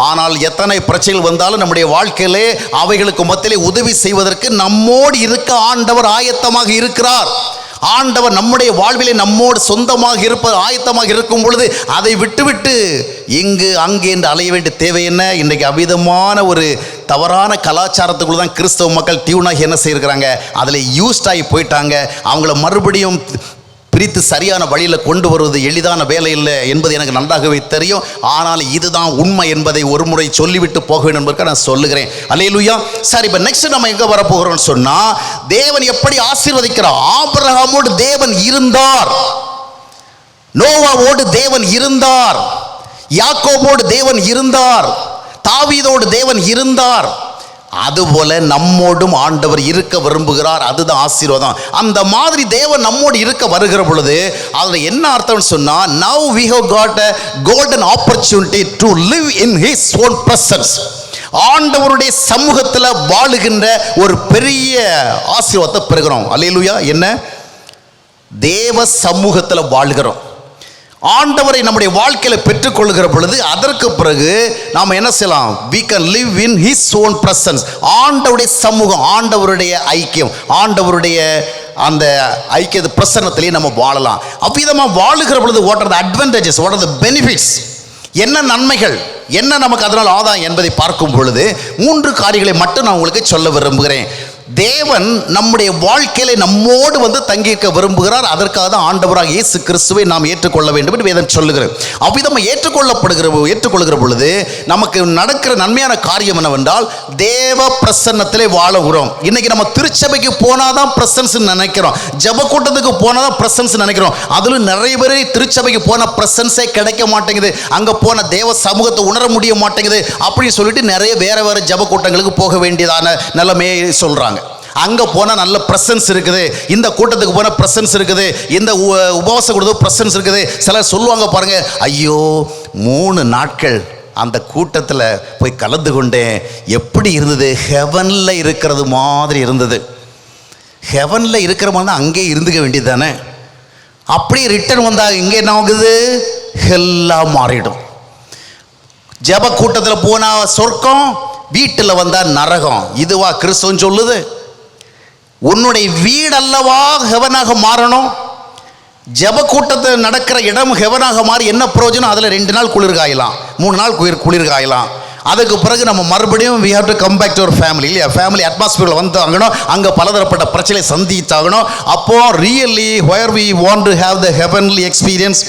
ஆனால் எத்தனை பிரச்சனைகள் வந்தாலும் நம்முடைய வாழ்க்கையிலே அவைகளுக்கு மத்தியிலே உதவி செய்வதற்கு நம்மோடு இருக்க ஆண்டவர் ஆயத்தமாக இருக்கிறார். ஆண்டவர் நம்முடைய வாழ்விலே நம்மோடு சொந்தமாக இருப்பது ஆயத்தமாக இருக்கும் பொழுது அதை விட்டுவிட்டு இங்கு அங்கே என்று அலைய வேண்டிய தேவை என்ன? இன்றைக்கு அவ்விதமான ஒரு தவறான கலாச்சாரத்துக்குள்ள தான் கிறிஸ்தவ மக்கள் டியூனாக என்ன செய்யிருக்கிறாங்க, அதில் யூஸ்ட் ஆகி போயிட்டாங்க. அவங்கள மறுபடியும் பிரித்து சரியான வழியில் கொண்டு வருவது எளிதான வேலை இல்லை என்பது எனக்கு நன்றாகவே தெரியும். ஆனால் இதுதான் உண்மை என்பதை ஒரு முறை சொல்லிவிட்டு போக வேண்டும் என்பதற்கு நான் சொல்லுகிறேன். அல்லேலூயா. சரி, இப்போ நெக்ஸ்ட் நம்ம எங்கே வரப்போகிறோம்னு சொன்னால், தேவன் எப்படி ஆசீர்வதிக்கிறார்? ஆபிரகாமோடு தேவன் இருந்தார், நோவாவோடு தேவன் இருந்தார், யாக்கோபோடு தேவன் இருந்தார், தாவீதோடு தேவன் இருந்தார். அதுபோல நம்மோடும் ஆண்டவர் இருக்க விரும்புகிறார். அதுதான் ஆசீர்வாதம். அந்த மாதிரி தேவன் நம்மோடு இருக்க வருகிற பொழுது அதில் என்ன அர்த்தம்னு சொன்னால், now we have got a golden opportunity to live in his own presence. ஆண்டவருடைய சமூகத்தில் வாழுகின்ற ஒரு பெரிய ஆசீர்வாதத்தை பெறுகிறோம். அல்லேலூயா. என்ன? தேவ சமூகத்தில் வாழ்கிறோம். ஆண்டவரை நம்முடைய வாழ்க்கையில் பெற்றுக்கொள்கிற பொழுது அதற்கு பிறகு நாம் என்ன செய்யலாம்? we can live in his own presence. ஆண்டவருடைய சமூகம், ஆண்டவருடைய ஐக்கியம், ஆண்டவருடைய அந்த ஐக்கிய பிரசன்னத்திலே நம்ம வாழலாம். அவ்விதமாக வாழுகிற பொழுது what are the advantages, what are the benefits, என்ன நன்மைகள், என்ன நமக்கு அதனால் ஆதாயம் என்பதை பார்க்கும் பொழுது 3 காரியங்களை மட்டும் நான் உங்களுக்கு சொல்ல விரும்புகிறேன். தேவன் நம்முடைய வாழ்க்கையில நம்மோடு வந்து தங்கியிருக்க விரும்புகிறார். அதற்காக தான் ஆண்டவராக இயேசு கிறிஸ்துவை நாம் ஏற்றுக்கொள்ள வேண்டும் என்று வேதம் சொல்லுகிறது. அவ்விதமாக ஏற்றுக்கொள்ளுகிற பொழுது நமக்கு நடக்கிற நன்மையான காரியம் என்னவென்றால், தேவ பிரசன்னத்திலே வாழுகிறோம். இன்னைக்கு நம்ம திருச்சபைக்கு போனாதான் பிரசன்ஸ் நினைக்கிறோம், ஜப கூட்டத்துக்கு போனாதான் பிரசன்ஸ் நினைக்கிறோம். அதிலும் நிறைய பேர் திருச்சபைக்கு போன பிரசன்ஸே கிடைக்க மாட்டேங்குது, அங்கே போன தேவ சமூகத்தை உணர முடிய மாட்டேங்குது அப்படின்னு சொல்லிட்டு நிறைய வேற ஜப கூட்டங்களுக்கு போக வேண்டியதான நிலைமையை சொல்றாங்க. அங்கே போனால் நல்ல பிரசன்ஸ் இருக்குது, இந்த கூட்டத்துக்கு போனால் பிரசன்ஸ் இருக்குது, இந்த உபவாச கூட்டத்துக்கு பிரசன்ஸ் இருக்குது. சிலர் சொல்லுவாங்க பாருங்க, ஐயோ 3 நாட்கள் அந்த கூட்டத்தில் போய் கலந்து கொண்டேன், எப்படி இருந்தது? ஹெவனில் இருக்கிறது மாதிரி இருந்தது. ஹெவனில் இருக்கிற மாதிரி தான் அங்கே இருந்துக்க வேண்டியது தானே. அப்படியே ரிட்டர்ன் வந்தால் இங்கே என்ன ஆகுது? எல்லாம் மாறிடும். ஜப கூட்டத்தில் போனால் சொர்க்கம், வீட்டில் வந்தால் நரகம். இதுவா கிறிஸ்துவன் சொல்லுது? உன்னுடைய வீடல்லவா ஹெவனாக மாறணும்? ஜப கூட்டத்தில் நடக்கிற இடம் ஹெவனாக மாறி என்ன பிரயோஜனம்? அதில் 2 நாள் குளிர் காயலாம், 3 நாள் குளிர் காயலாம். அதுக்கு பிறகு நம்ம மறுபடியும் we have to come back to our family இல்லையா? ஃபேமிலி அட்மாஸ்பியரில் வந்தாங்கணும், அங்கே பலதரப்பட்ட பிரச்சனை சந்தித்தாகணும். அப்போ really where we want to have the heavenly experience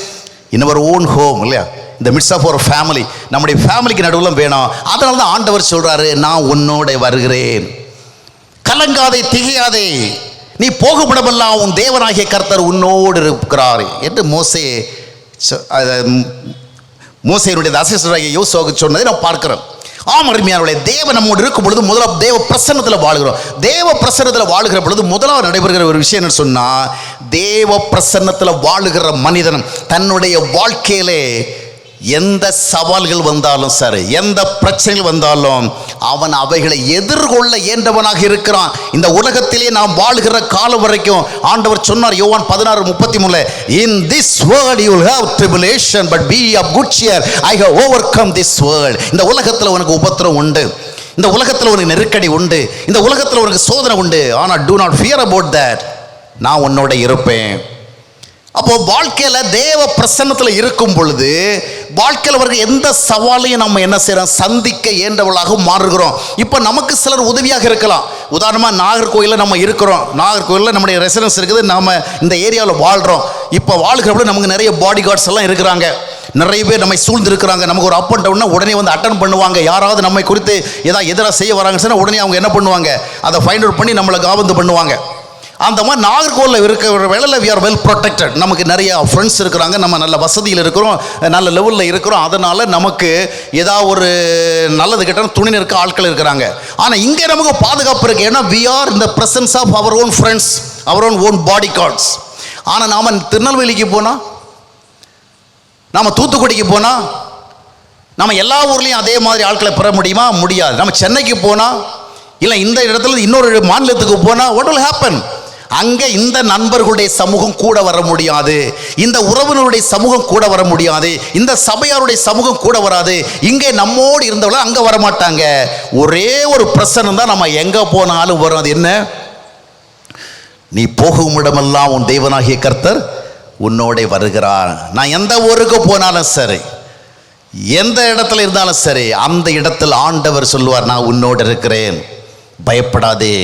in our own home இல்லையா? இந்த மிட்ஸ் ஆஃப் ஒரு ஃபேமிலி, நம்முடைய ஃபேமிலிக்கு நடுவில் வேணும். அதனால தான் ஆண்டவர் சொல்கிறாரு, நான் உன்னோட வருகிறேன், கலங்காதே திகையாதே, நீ போகுமிடமெல்லாம் உன் தேவனாகிய கர்த்தர் உன்னோடு இருக்கிறார் என்று மோசேயினுடைய அசிஸ்டராகிய யோசுவாவுக்கு சொன்னதை நாம் பார்க்கிறோம். அருமையானவர்களே, தேவன் நம்மோடு இருக்கும் பொழுது முதலாவது தேவ பிரசன்னத்தில் வாழுகிறோம். தேவ பிரசன்னத்தில் வாழுகிற பொழுது முதலாவது நடைபெறுகிற ஒரு விஷயம் என்ன சொன்னால், தேவ பிரசன்னத்தில் வாழுகிற மனிதன் தன்னுடைய வாழ்க்கையிலே எந்த சவால்கள் வந்தாலும் சரி, எந்த பிரச்சனைகள் வந்தாலும் அவன் அவைகளை எதிர்கொள்ள ஏண்டவனாக இருக்கிறான். இந்த உலகத்திலே நாம் வாழ்கிற காலம் வரைக்கும் ஆண்டவர் சொன்னார் யோவான் 16:33, in this world you will have tribulation but be of good cheer, I have overcome this world. இந்த உலகத்தில் உனக்கு உபத்திரம் உண்டு, இந்த உலகத்தில் உனக்கு நெருக்கடி உண்டு, இந்த உலகத்தில் உனக்கு சோதனை உண்டு, ஆனால் do not fear about that, நான் உன்னோட இருப்பேன். அப்போ வாழ்க்கையில் தேவ பிரசன்னத்தில் இருக்கும் பொழுது வாழ்க்கையில் வர எந்த சவாலையும் நம்ம என்ன செய்யறோம், சந்திக்க ஏண்டவளாக மாறுகிறோம். இப்போ நமக்கு சிலர் உதவியாக இருக்கலாம். உதாரணமாக நாகர்கோயிலில் நம்ம இருக்கிறோம், நாகர்கோயிலில் நம்முடைய ரெசிடென்ஸ் இருக்குது, நாம் இந்த ஏரியாவில் வாழ்கிறோம். இப்போ வாழ்கிறப்ப நமக்கு நிறைய பாடி கார்ட்ஸ் எல்லாம் இருக்கிறாங்க, நிறைய பேர் நம்மை சூழ்ந்திருக்கிறாங்க. நமக்கு ஒரு அப் அண்ட் டவுன்னா உடனே வந்து அட்டன் பண்ணுவாங்க. யாராவது நம்மை குறித்து ஏதாவது எதிராக செய்ய வராங்கன்னு சொன்னால் உடனே அவங்க என்ன பண்ணுவாங்க, அதை ஃபைண்ட் அவுட் பண்ணி நம்மளை காவந்து பண்ணுவாங்க. அந்த மாதிரி நாகர்கோவிலில் இருக்கிற வேளையில் we are well protected. நமக்கு நிறைய ஃப்ரெண்ட்ஸ் இருக்கிறாங்க, நம்ம நல்ல வசதியில் இருக்கிறோம், நல்ல லெவலில் இருக்கிறோம். அதனால் நமக்கு ஏதாவது ஒரு நல்லது கெட்டால் துணி இருக்க ஆட்கள் இருக்கிறாங்க. ஆனால் இங்கே நமக்கு பாதுகாப்பு இருக்குது. ஏன்னா we are in the presence of our own friends, our own body guards. ஆனால் நாம் திருநெல்வேலிக்கு போனால், நாம் தூத்துக்குடிக்கு போனால், நம்ம எல்லா ஊர்லேயும் அதே மாதிரி ஆட்களை பெற முடியுமா? முடியாது. நம்ம சென்னைக்கு போனால், இல்லை இந்த இடத்துல இன்னொரு மாநிலத்துக்கு போனால் what will happen? அங்கே இந்த நண்பர்களுடைய சமூகம் கூட வர முடியாது, இந்த உறவினருடைய சமூகம் கூட வர முடியாது, இந்த சபையாருடைய சமூகம் கூட வராது. இங்கே நம்மோடு இருந்தவள அங்கே வரமாட்டாங்க. ஒரே ஒரு பிரசனம் தான் நம்ம எங்கே போனாலும் வரும். அது என்ன? நீ போகும் இடமெல்லாம் உன் தேவனாகிய கர்த்தர் உன்னோட வருகிறார். நான் எந்த ஊருக்கு போனாலும் சரி, எந்த இடத்துல இருந்தாலும் சரி, அந்த இடத்தில் ஆண்டவர் சொல்லுவார், நான் உன்னோடு இருக்கிறேன், பயப்படாதே.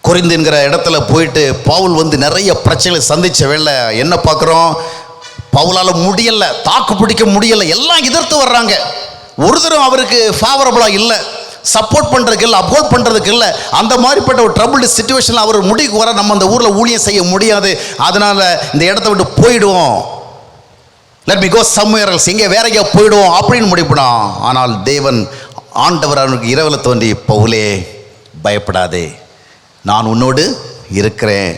கொரிந்தின்கிற இடத்துல போயிட்டு பவுல் வந்து நிறைய பிரச்சனைகளை சந்திச்ச வேளை என்ன பார்க்குறோம், பவுலால் முடியல, தாக்கு பிடிக்க முடியல, எல்லாம் எதிர்த்து வர்றாங்க. ஒரு தரம் அவருக்கு ஃபேவரபுளாக இல்லை, சப்போர்ட் பண்ணுறதுக்கு இல்லை, அப்ஹோல்ட் பண்ணுறதுக்கு இல்லை. அந்த மாதிரிப்பட்ட ஒரு ட்ரபிள்டு சிச்சுவேஷனில் அவர் முடிவுக்கு வர நம்ம அந்த ஊரில் ஊழியம் செய்ய முடியாது, அதனால் இந்த இடத்த விட்டு போயிடுவோம், let me go somewhere else, இங்கே வேற எங்கேயா போயிடுவோம் அப்படின்னு முடிப்படான். ஆனால் தேவன் ஆண்டவர் அவனுக்கு இரவில் தோன்றி, பவுலே பயப்படாதே, நான் உன்னோடு இருக்கிறேன்,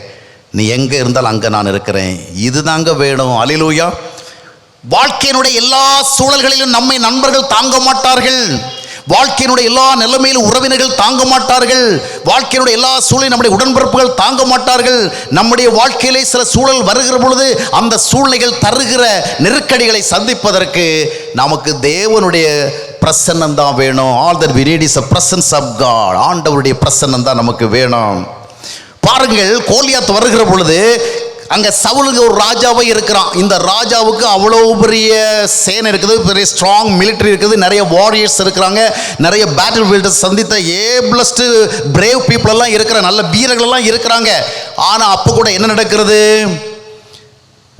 நீ எங்கே இருந்தாலும் அங்கே நான் இருக்கிறேன். இதுதாங்க வேணும். அல்லேலூயா. வாழ்க்கையினுடைய எல்லா சூழல்களிலும் நம்மை நண்பர்கள் தாங்க மாட்டார்கள், வாழ்க்கையினுடைய எல்லா நிலைமையிலும் உறவினர்கள் தாங்க மாட்டார்கள், வாழ்க்கையினுடைய எல்லா சூழலையும் நம்முடைய உடன்பிறப்புகள் தாங்க மாட்டார்கள். நம்முடைய வாழ்க்கையிலே சில சூழல் வருகிற பொழுது அந்த சூழ்நிலைகள் தருகிற நெருக்கடிகளை சந்திப்பதற்கு நமக்கு தேவனுடைய பிரசன்னம் தான் வேணும். All that we need is a presence of God. ஆண்டவருடைய பிரசன்னம் தான் நமக்கு வேணும். பாருங்கள், கோலியாத் வருகிற பொழுது அங்கே சவுலுங்க ஒரு ராஜாவே இருக்கிறான். இந்த ராஜாவுக்கு அவ்வளோ பெரிய சேனை இருக்குது, பெரிய ஸ்ட்ராங் மிலிட்டரி இருக்குது, நிறைய வாரியர்ஸ் இருக்கிறாங்க, நிறைய பேட்டில் ஃபீல்டர்ஸ் சந்தித்த ஏபிளஸ்டு பிரேவ் பீப்புள் எல்லாம் இருக்கிற நல்ல வீரர்கள் எல்லாம் இருக்கிறாங்க. ஆனால் அப்போ கூட என்ன நடக்கிறது?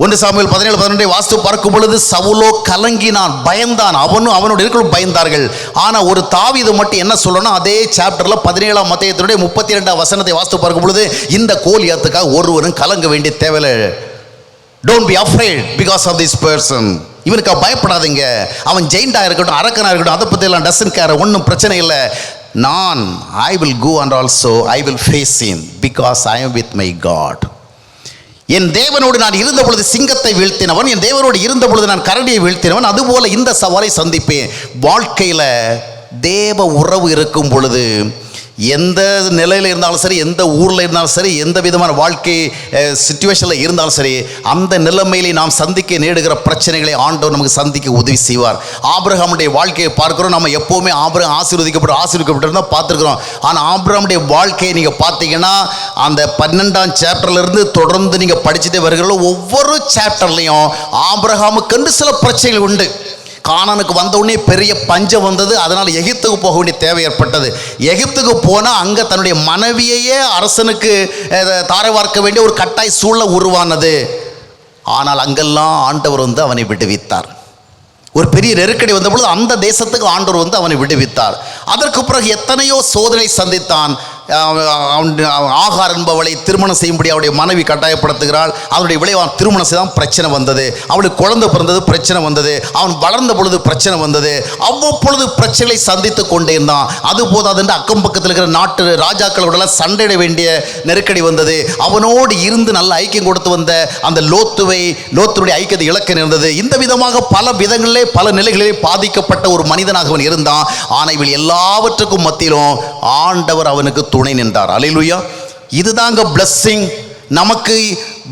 1 சாமுவேல் 17:12 வாஸ்து பார்க்கும் பொழுது சவுலோ கலங்கினான், பயந்தான், அவனோட இருக்கிறவங்க பயந்தார்கள். ஆனால் ஒரு தாவீது மட்டும் என்ன சொல்லணும், அதே சாப்டர்ல 17ஆம் அத்தியாயத்தினுடைய 32ஆம் வசனத்தை வாஸ்து பார்க்கும் பொழுது, இந்த கோலியாத்துக்காக ஒருவரும் கலங்க வேண்டிய தேவையில்லை, don't be afraid because of this person, இவனுக்கு பயப்படாதீங்க, அவன் ஜெயிண்டா இருக்கட்டும், அரக்கனா இருக்கட்டும், அதை பற்றி எல்லாம் டசன் கேர், ஒன்றும் பிரச்சனை இல்லை, நான் I will go and also I will face him because I am with my God. என் தேவனோடு நான் இருந்த பொழுது சிங்கத்தை வீழ்த்தினவன், என் தேவனோடு இருந்த பொழுது நான் கரடியை வீழ்த்தினவன், அதுபோல இந்த சவாலை சந்திப்பேன். வாழ்க்கையில் தேவ உறவு இருக்கும் பொழுது எந்த நிலையில் இருந்தாலும் சரி, எந்த ஊரில் இருந்தாலும் சரி, எந்த விதமான வாழ்க்கை சிச்சுவேஷனில் இருந்தாலும் சரி, அந்த நிலைமையிலே நாம் சந்திக்க நேடுகிற பிரச்சனைகளை ஆண்டவர் நமக்கு சந்திக்க உதவி செய்வார். ஆபிரகாமுடைய வாழ்க்கையை பார்க்கிறோம். நம்ம எப்போவுமே ஆபிரகாம் ஆசீர்வதிக்கப்பட்டு தான் பார்த்துருக்குறோம். ஆனால் ஆபிரகாமுடைய வாழ்க்கையை நீங்கள் பார்த்தீங்கன்னா அந்த 12ஆம் சாப்டர்லேருந்து தொடர்ந்து நீங்கள் படிச்சுட்டே வருகிறீங்களோ, ஒவ்வொரு சாப்டர்லையும் ஆபிரகாமுக்கு சில பிரச்சனைகள் உண்டு. கானானுக்கு வந்த உடனே பெரிய பஞ்சம் வந்தது. அதனால் எகிப்துக்கு போக வேண்டிய தேவை ஏற்பட்டது. எகிப்துக்கு போனால் அங்கே தன்னுடைய மனைவியையே அரசனுக்கு தாரை வார்க்க வேண்டிய ஒரு கட்டாய சூழ்நிலை உருவானது. ஆனால் அங்கெல்லாம் ஆண்டவர் வந்து அவனை விடுவித்தார். ஒரு பெரிய நெருக்கடி வந்த பொழுது அந்த தேசத்துக்கு ஆண்டவர் வந்து அவனை விடுவித்தார். அதற்கு பிறகு எத்தனையோ சோதனை சந்தித்தான். ஆகார் என்பவளை திருமணம் செய்யும்படி அவருடைய மனைவி கட்டாயப்படுத்துகிறாள். அதனுடைய விளைவான திருமணம் செய்தான் பிரச்சனை வந்தது. அவளுக்கு குழந்தை பிறந்தது, பிரச்சனை வந்தது. அவன் வளர்ந்த பொழுது பிரச்சனை வந்தது. அவ்வப்பொழுது பிரச்சனைகளை சந்தித்து கொண்டே இருந்தான். அது போதாது, அக்கம் பக்கத்தில் இருக்கிற நாட்டு ராஜாக்களோட சண்டையிட வேண்டிய நெருக்கடி வந்தது. அவனோடு இருந்து நல்ல ஐக்கியம் கொடுத்து வந்த அந்த லோத்துடைய ஐக்கியத்தை இழக்க நேர்ந்தது. இந்த விதமாக பல விதங்களிலே பல நிலைகளிலே பாதிக்கப்பட்ட ஒரு மனிதனாக அவன் இருந்தான். ஆனால் இவள் எல்லாவற்றுக்கும் மத்தியிலும் ஆண்டவர் அவனுக்கு துணை நின்றார். அல்லேலூயா. இதுதாங்க பிளஸ்ஸிங். நமக்கு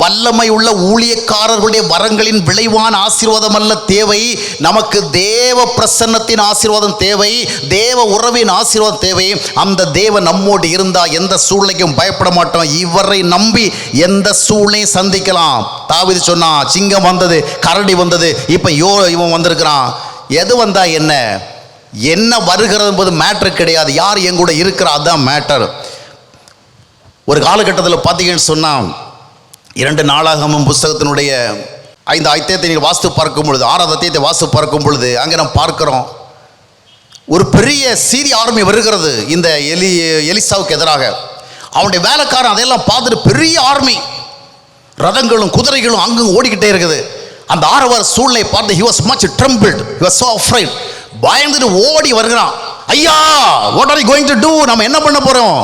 வல்லமை உள்ள ஊழியக்காரர்களுடைய வரங்களின் விளைவான ஆசீர்வாதம் அல்ல தேவை. நமக்கு தேவ பிரசன்னத்தின் ஆசீர்வாதம் தேவை, தேவ உறவின் ஆசீர்வாதம் தேவை. அந்த தேவ நம்மோடு இருந்தா எந்த சூழ்நிலைக்கும் பயப்பட மாட்டோம். இவரை நம்பி எந்த சூழ்நிலையும் சந்திக்கலாம். தாவீது சொன்னா, சிங்கம் வந்தது, கரடி வந்தது, இப்ப இவன் வந்திருக்கிறான். எது வந்தா என்ன வருகிறது என்பது மேட்டர் கிடையாது. யார் எங்கூட இருக்கிறா அதுதான் மேட்டர். ஒரு காலகட்டத்தில் பார்த்தீங்கன்னு சொன்னால் 2 நாளாகமம் புஸ்தகத்தினுடைய 5 அத்தியாயத்தை நீங்கள் வாசித்து பார்க்கும் பொழுது, 6வது அத்தியாயத்தை வாசித்து பார்க்கும் பொழுது அங்கே நம்ம பார்க்கிறோம் ஒரு பெரிய சீரிய ஆர்மி வருகிறது இந்த எலிசாவுக்கு எதிராக. அவனுடைய வேலைக்காரன் அதையெல்லாம் பார்த்துட்டு பெரிய ஆர்மி, ரதங்களும் குதிரைகளும் அங்கும் ஓடிக்கிட்டே இருக்குது. அந்த 6வது சூழ்நிலை பார்த்து he was much trembled, he was so afraid. பயந்துட்டு ஓடி வருகிறான். ஐயா, what are you going to do? நம்ம என்ன பண்ண போறோம்?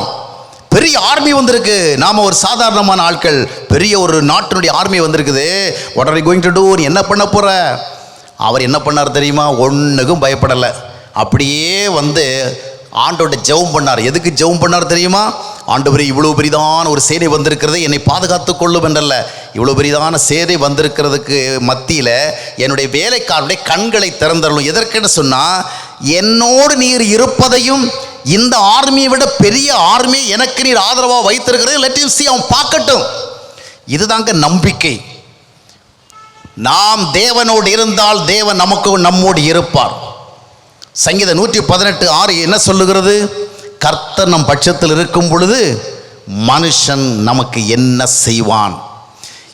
பெரிய ஆர்மி வந்திருக்கு. நாம ஒரு சாதாரணமான ஆட்கள், பெரிய ஒரு நாட்டினுடைய ஆர்மி வந்திருக்குது. what are you going to do? நீ என்ன பண்ண போற? அவர் என்ன பண்ணார் தெரியுமா? ஒன்றுக்கும் பயப்படலை. அப்படியே வந்து ஆண்டோட ஜெபம் பண்ணார். எதுக்கு ஜெபம் பண்ணார் தெரியுமா? ஆண்டவரே, இவ்வளோ பெரிதான ஒரு சேனை வந்திருக்கிறது, என்னை பாதுகாத்து கொள்ளும் என்றல்ல, இவ்வளோ பெரிதான சேனை வந்திருக்கிறதுக்கு மத்தியில் என்னுடைய வேலைக்காரனுடைய கண்களை திறந்தரலும். எதற்கென்னு சொன்னால், என்னோடு நீர் இருப்பதையும் இந்த ஆர்மியை விட பெரிய ஆர்மி எனக்கு நீர் ஆதரவாக வைத்திருக்கிறது லெட் ஹிம் see, அவன் பார்க்கட்டும். இதுதாங்க நம்பிக்கை. நாம் தேவனோடு இருந்தால் தேவன் நம்மோடு இருப்பார். சங்கீதம் 118:6 என்ன சொல்லுகிறது? கர்த்தர் நம் பட்சத்தில் இருக்கும் பொழுது மனுஷன் நமக்கு என்ன செய்வான்?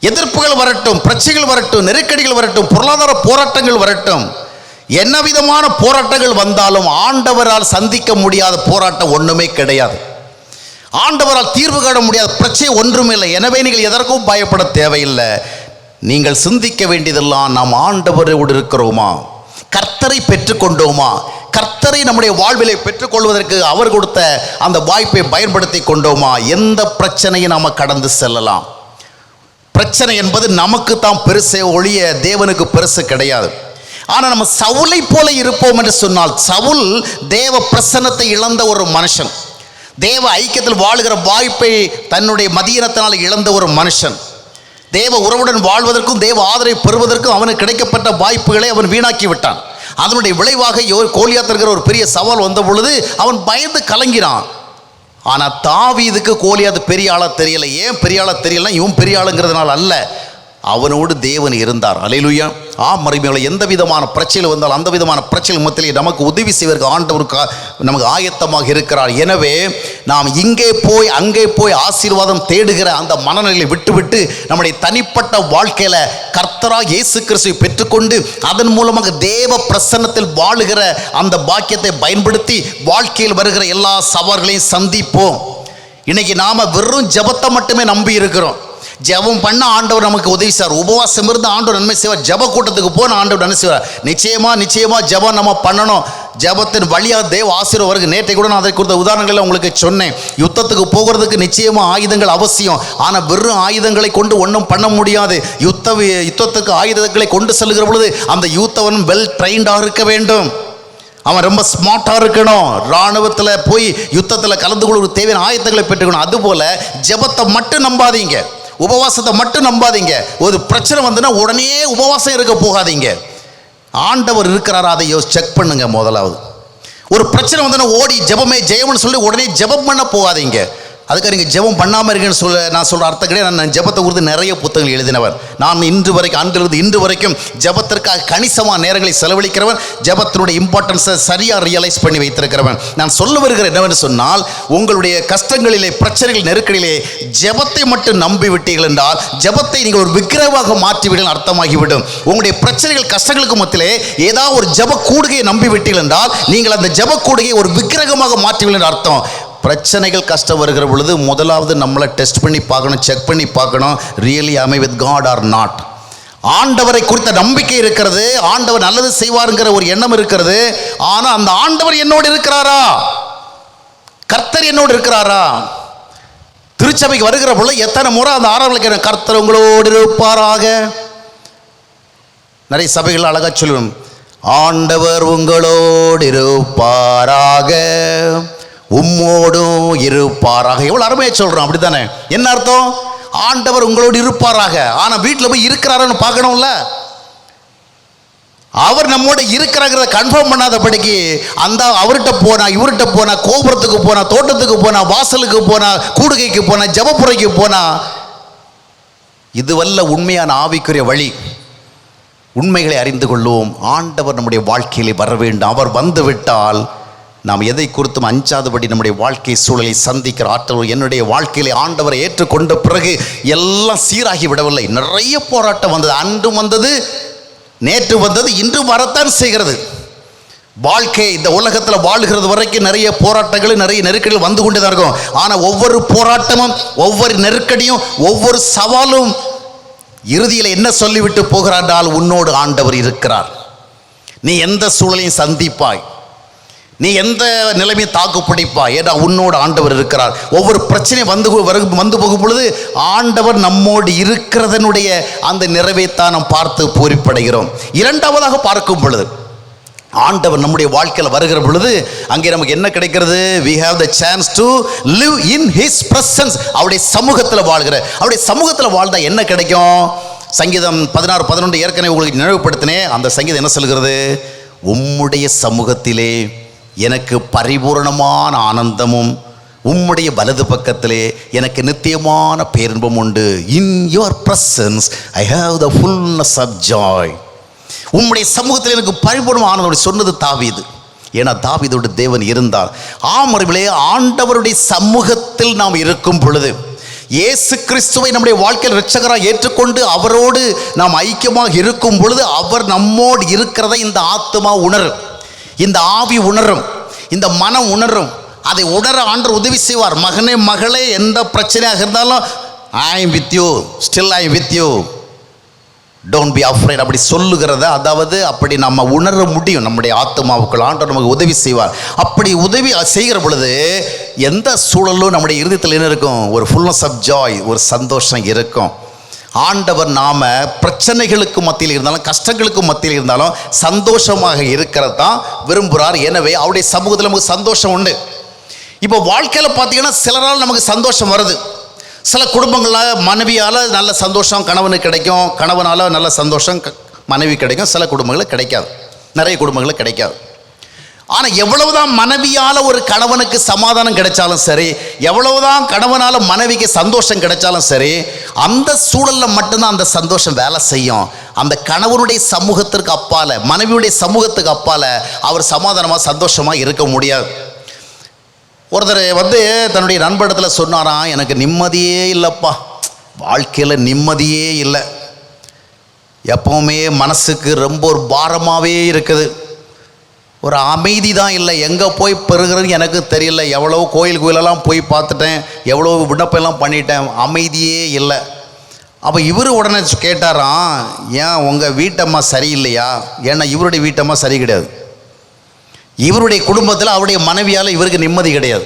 எதிர்ப்புகள் வரட்டும், பிரச்சனைகள் வரட்டும், நெருக்கடிகள் வரட்டும், பொருளாதார போராட்டங்கள் வரட்டும், என்ன விதமான போராட்டங்கள் வந்தாலும் ஆண்டவரால் சந்திக்க முடியாத போராட்டம் ஒன்றுமே கிடையாது. ஆண்டவரால் தீர்வு காண முடியாத பிரச்சனை ஒன்றுமே இல்லை. எனவே நீங்கள் எதற்கும் பயப்பட தேவையில்லை. நீங்கள் சிந்திக்க வேண்டியதெல்லாம் நாம் ஆண்டவரோடு இருக்கிறோமா, கர்த்தரை பெற்றுக்கொண்டோமா, கர்த்தரை நம்முடைய வாழ்விலை பெற்றுக்கொள்வதற்கு அவர் கொடுத்த அந்த வாய்ப்பை பயன்படுத்தி கொண்டோமா, எந்த பிரச்சனையும் நாம் கடந்து செல்லலாம். பிரச்சனை என்பது நமக்கு தான் பெருசே ஒழிய தேவனுக்கு பெருசு கிடையாது. ஆனால் நம்ம சவுலை போல இருப்போம் என்று சொன்னால், சவுல் தேவ பிரசன்னத்தை இழந்த ஒரு மனுஷன், தேவ ஐக்கியத்தில் வாழுகிற வாய்ப்பை தன்னுடைய மதியினத்தினால் இழந்த ஒரு மனுஷன், தேவ உறவுடன் வாழ்வதற்கும் தேவ ஆதரவை பெறுவதற்கும் அவனுக்கு கிடைக்கப்பட்ட வாய்ப்புகளை அவன் வீணாக்கி விட்டான். அதனுடைய விளைவாக கோலியாத் இருக்கிற ஒரு பெரிய சவால் வந்த பொழுது அவன் பயந்து கலங்கினான். ஆனால் தாவீதுக்கு கோலியாத் பெரிய ஆளா தெரியல. ஏன் பெரிய ஆளா தெரியலனா, இவன் பெரிய ஆளுங்கிறதுனால அல்ல, அவனோடு தேவன் இருந்தார். அல்லேலூயா. மறுமையில எந்த விதமான பிரச்சனைகள் வந்தால் அந்த விதமான பிரச்சனை மத்தியிலே நமக்கு உதவி செய்வதற்கு ஆண்டவருக்கு நமக்கு ஆயத்தமாக இருக்கிறார். எனவே நாம் இங்கே போய் அங்கே போய் ஆசீர்வாதம் தேடுகிற அந்த மனநிலையை விட்டுவிட்டு நம்முடைய தனிப்பட்ட வாழ்க்கையில கர்த்தராக இயேசு கிறிஸ்துவை பெற்றுக்கொண்டு அதன் மூலமாக தேவ பிரசன்னத்தில் வாழுகிற அந்த பாக்கியத்தை பயன்படுத்தி வாழ்க்கையில் வருகிற எல்லா சவால்களையும் சந்திப்போம். இன்னைக்கு நாம வெறும் ஜெபத்தை மட்டுமே நம்பி இருக்கிறோம். ஜெபம் பண்ண ஆண்டவர் நமக்கு உதவி செய்வார். உபவாசம் இருந்து ஆண்டவர் நன்மை செய்வார். ஜெப கூட்டத்துக்கு போன ஆண்டவர் நன்மை செய்வார். நிச்சயமா ஜெபம் நம்ம பண்ணணும். ஜெபத்தின் வழியாக தேவ ஆசீர்வாதம் வருது. நேற்றை கூட நான் அதை கொடுத்த உதாரணங்களை உங்களுக்கு சொன்னேன். யுத்தத்துக்கு போகிறதுக்கு நிச்சயமா ஆயுதங்கள் அவசியம். ஆனால் வெறும் ஆயுதங்களை கொண்டு ஒன்றும் பண்ண முடியாது. யுத்தத்துக்கு ஆயுதங்களை கொண்டு செல்கிற பொழுது அந்த யூத்தவன் வெல் ட்ரைன்டாக இருக்க வேண்டும். அவன் ரொம்ப ஸ்மார்ட்டாக இருக்கணும், இராணுவத்தில் போய் யுத்தத்தில் கலந்து கொள்ள தேவையான ஆயத்தங்களை பெற்றுக்கணும். அதுபோல் ஜெபத்தை மட்டும் நம்பாதீங்க, உபவாசத்தை மட்டும் நம்பாதீங்க. ஒரு பிரச்சனை வந்துன்னா உடனே உபவாசம் இருக்க போகாதீங்க. ஆண்டவர் இருக்கிறாரா அதை செக் பண்ணுங்க. முதலாவது ஒரு பிரச்சனை வந்துன்னா ஓடி ஜெபமே ஜெயம்னு சொல்லி உடனே ஜெபம் பண்ண போகாதீங்க. அதுக்காக நீங்கள் ஜெபம் பண்ணாமல் இருக்கேன்னு நான் சொல்கிற அர்த்தம் கிடையாது. நான் ஜெபத்தை குறித்து நிறைய புத்தகங்கள் எழுதினவர். நான் இன்று வரைக்கும், அன்றிலிருந்து இன்று வரைக்கும் ஜெபத்திற்காக கணிசமான நேரங்களை செலவழிக்கிறவன், ஜெபத்தினுடைய இம்பார்ட்டன்ஸை சரியாக ரியலைஸ் பண்ணி வைத்திருக்கிறவன். நான் சொல்ல வருகிற என்னவென்று சொன்னால், உங்களுடைய கஷ்டங்களிலே, பிரச்சனைகள், நெருக்கடியிலே ஜெபத்தை மட்டும் நம்பி விட்டீர்கள் என்றால் ஜெபத்தை நீங்கள் ஒரு விக்கிரகமாக மாற்றிவிடல் அர்த்தமாகிவிடும். உங்களுடைய பிரச்சனைகள், கஷ்டங்களுக்கு மத்தியிலே ஏதாவது ஒரு ஜெப கூடுகையை நம்பி விட்டீர்கள் என்றால் நீங்கள் அந்த ஜெப கூடுகையை ஒரு விக்கிரகமாக மாற்றிவிடல் அர்த்தம். பிரச்சனைகள், கஷ்டம் வருகிற பொழுது முதலாவது நம்மளை டெஸ்ட் பண்ணி பார்க்கணும், செக் பண்ணி பார்க்கணும், really am I with God or not. ஆண்டவரை குறித்த நம்பிக்கை இருக்கிறது, ஆண்டவர் நல்லது செய்வாருங்கிற ஒரு எண்ணம் இருக்கிறது. ஆனால் அந்த ஆண்டவர் என்னோடு இருக்கிறாரா, கர்த்தர் என்னோடு இருக்கிறாரா? திருச்சபைக்கு வருகிற பொழுது எத்தனை முறை அந்த ஆராதனை கர்த்தர் உங்களோடு இருப்பாராக. நிறைய சபைகள் அழகா சொல்லுவோம், ஆண்டவர் உங்களோடு இருப்பாராக, உம்மோடும் இருப்பாராக. எவ்வளவு அருமையாக சொல்றோம், அப்படித்தானே? என்ன அர்த்தம்? ஆண்டவர் உங்களோடு இருப்பாராக. ஆனா வீட்டில் போய் இருக்கிறாருன்னு பார்க்கணும்ல. அவர் நம்மோட இருக்கிறாங்கிறத கன்ஃபார்ம் பண்ணாதபடிக்கு அந்த அவர்கிட்ட போனா, இவர்கிட்ட போனா, கோபுரத்துக்கு போனா, தோட்டத்துக்கு போனா, வாசலுக்கு போனா, கூடுகைக்கு போனா, ஜெபப்புரைக்கு போனா, இதுவல்ல உண்மையான ஆவிக்குரிய வழி. உண்மைகளை அறிந்து கொள்வோம். ஆண்டவர் நம்முடைய வாழ்க்கையிலே வர வேண்டும். அவர் வந்து விட்டால் நாம் எதை குறித்தும் அஞ்சாதபடி நம்முடைய வாழ்க்கை சூழலை சந்திக்கிற ஆற்றல். என்னுடைய வாழ்க்கையிலே ஆண்டவரை ஏற்றுக்கொண்ட பிறகு எல்லாம் சீராகி விடவில்லை. நிறைய போராட்டம் வந்தது, அன்றும் வந்தது, நேற்று வந்தது, இன்றும் வரத்தான் செய்கிறது. வாழ்க்கை இந்த உலகத்தில் வாழ்கிறது வரைக்கும் நிறைய போராட்டங்கள், நிறைய நெருக்கடிகள் வந்து கொண்டே தான் இருக்கும். ஆனால் ஒவ்வொரு போராட்டமும், ஒவ்வொரு நெருக்கடியும், ஒவ்வொரு சவாலும் இறுதியில் என்ன சொல்லிவிட்டு போகிறார்? உன்னோடு ஆண்டவர் இருக்கிறார். நீ எந்த சூழலையும் சந்திப்பாய், நீ எந்த நிலைமையை தாக்கு பிடிப்பா, ஏன்னா உன்னோடு ஆண்டவர் இருக்கிறார். ஒவ்வொரு பிரச்சனையும் வந்து போகும் பொழுது ஆண்டவர் நம்மோடு இருக்கிறதனுடைய அந்த நிறைவைத்தான் நாம் பார்த்து பூரிப்படைகிறோம். இரண்டாவதாக பார்க்கும் பொழுது ஆண்டவர் நம்முடைய வாழ்க்கையில் வருகிற பொழுது அங்கே நமக்கு என்ன கிடைக்கிறது? we have the chance to live in his presence. அவருடைய சமூகத்தில் வாழ்கிற, அவருடைய சமூகத்தில் வாழ்ந்தா என்ன கிடைக்கும்? சங்கீதம் 16:11 ஏற்கனவே உங்களுக்கு நினைவுபடுத்தினேன். அந்த சங்கீதம் என்ன சொல்கிறது? உம்முடைய சமூகத்திலே எனக்கு பரிபூர்ணமான ஆனந்தமும், உம்முடைய வலது பக்கத்திலே எனக்கு நித்தியமான பேரின்பம் உண்டு. In your presence I have the fullness of joy. உம்முடைய சமூகத்தில் எனக்கு பரிபூர்ணமான ஆனந்தம் சொன்னது தாவீது. ஏன்னா தாவீதோடு தேவன் இருந்தார். ஆமரிலே ஆண்டவருடைய சமூகத்தில் நாம் இருக்கும் பொழுது, இயேசு கிறிஸ்துவை நம்முடைய வாழ்க்கையில் இரட்சகராக ஏற்றுக்கொண்டு அவரோடு நாம் ஐக்கியமாக இருக்கும் பொழுது அவர் நம்மோடு இருக்கிறதை இந்த ஆத்மா உணரும், இந்த ஆவி உணரும், இந்த மனம் உணரும். அதை உணர ஆண்டவர் உதவி செய்வார். மகனே, மகளே, எந்த பிரச்சனையாக இருந்தாலும் ஐ am with you, still I am with you, don't be afraid அப்படி சொல்லுகிறத, அதாவது அப்படி நம்ம உணர முடியும். நம்முடைய ஆத்மாவுக்குள் ஆண்டவர் நமக்கு உதவி செய்வார். அப்படி உதவி செய்கிற பொழுது எந்த சூழலும் நம்முடைய இருதயத்தில் என்ன இருக்கும்? ஒரு ஃபுல்னஸ் ஆஃப் ஜாய், ஒரு சந்தோஷம் இருக்கும். ஆண்டவர் நாம பிரச்சனைகளுக்கு மத்தியில் இருந்தாலும், கஷ்டங்களுக்கு மத்தியில் இருந்தாலும் சந்தோஷமாக இருக்கிறது தான் விரும்புகிறார். எனவே அவருடைய சமூகத்தில் நமக்கு சந்தோஷம் உண்டு. இப்போ வாழ்க்கையில் பார்த்தீங்கன்னா சிலரால் நமக்கு சந்தோஷம் வருது. சில குடும்பங்களில் மனைவியால் நல்ல சந்தோஷம் கணவனுக்கு கிடைக்கும், கணவனால் நல்ல சந்தோஷம் மனைவி கிடைக்கும். சில குடும்பங்களில் கிடைக்காது, நிறைய குடும்பங்களில் கிடைக்காது. ஆனால் எவ்வளவுதான் மனைவியால் ஒரு கணவனுக்கு சமாதானம் கிடைச்சாலும் சரி, எவ்வளவுதான் கணவனால் மனைவிக்கு சந்தோஷம் கிடைச்சாலும் சரி, அந்த சூழலில் மட்டும்தான் அந்த சந்தோஷம் வேலை செய்யும். அந்த கணவனுடைய சமூகத்திற்கு அப்பால், மனைவியுடைய சமூகத்துக்கு அப்பால் அவர் சமாதானமாக சந்தோஷமாக இருக்க முடியாது. ஒருத்தர் தன்னுடைய நண்பரிடத்தில் சொன்னாராம், எனக்கு நிம்மதியே இல்லைப்பா, வாழ்க்கையில் நிம்மதியே இல்லை, எப்பவுமே மனசுக்கு ரொம்ப ஒரு பாரமாகவே இருக்குது, ஒரு அமைதி தான் இல்லை, எங்கே போய் பெறுகிறது எனக்கு தெரியல, எவ்வளோ கோயிலெல்லாம் போய் பார்த்துட்டேன், எவ்வளோ விண்ணப்பெல்லாம் பண்ணிட்டேன், அமைதியே இல்லை. அப்போ இவர் உடனே கேட்டாராம், ஏன் உங்கள் வீட்டம்மா சரியில்லையா? ஏன்னா இவருடைய வீட்டம்மா சரி கிடையாது. இவருடைய குடும்பத்தில் அவருடைய மனைவியால் இவருக்கு நிம்மதி கிடையாது.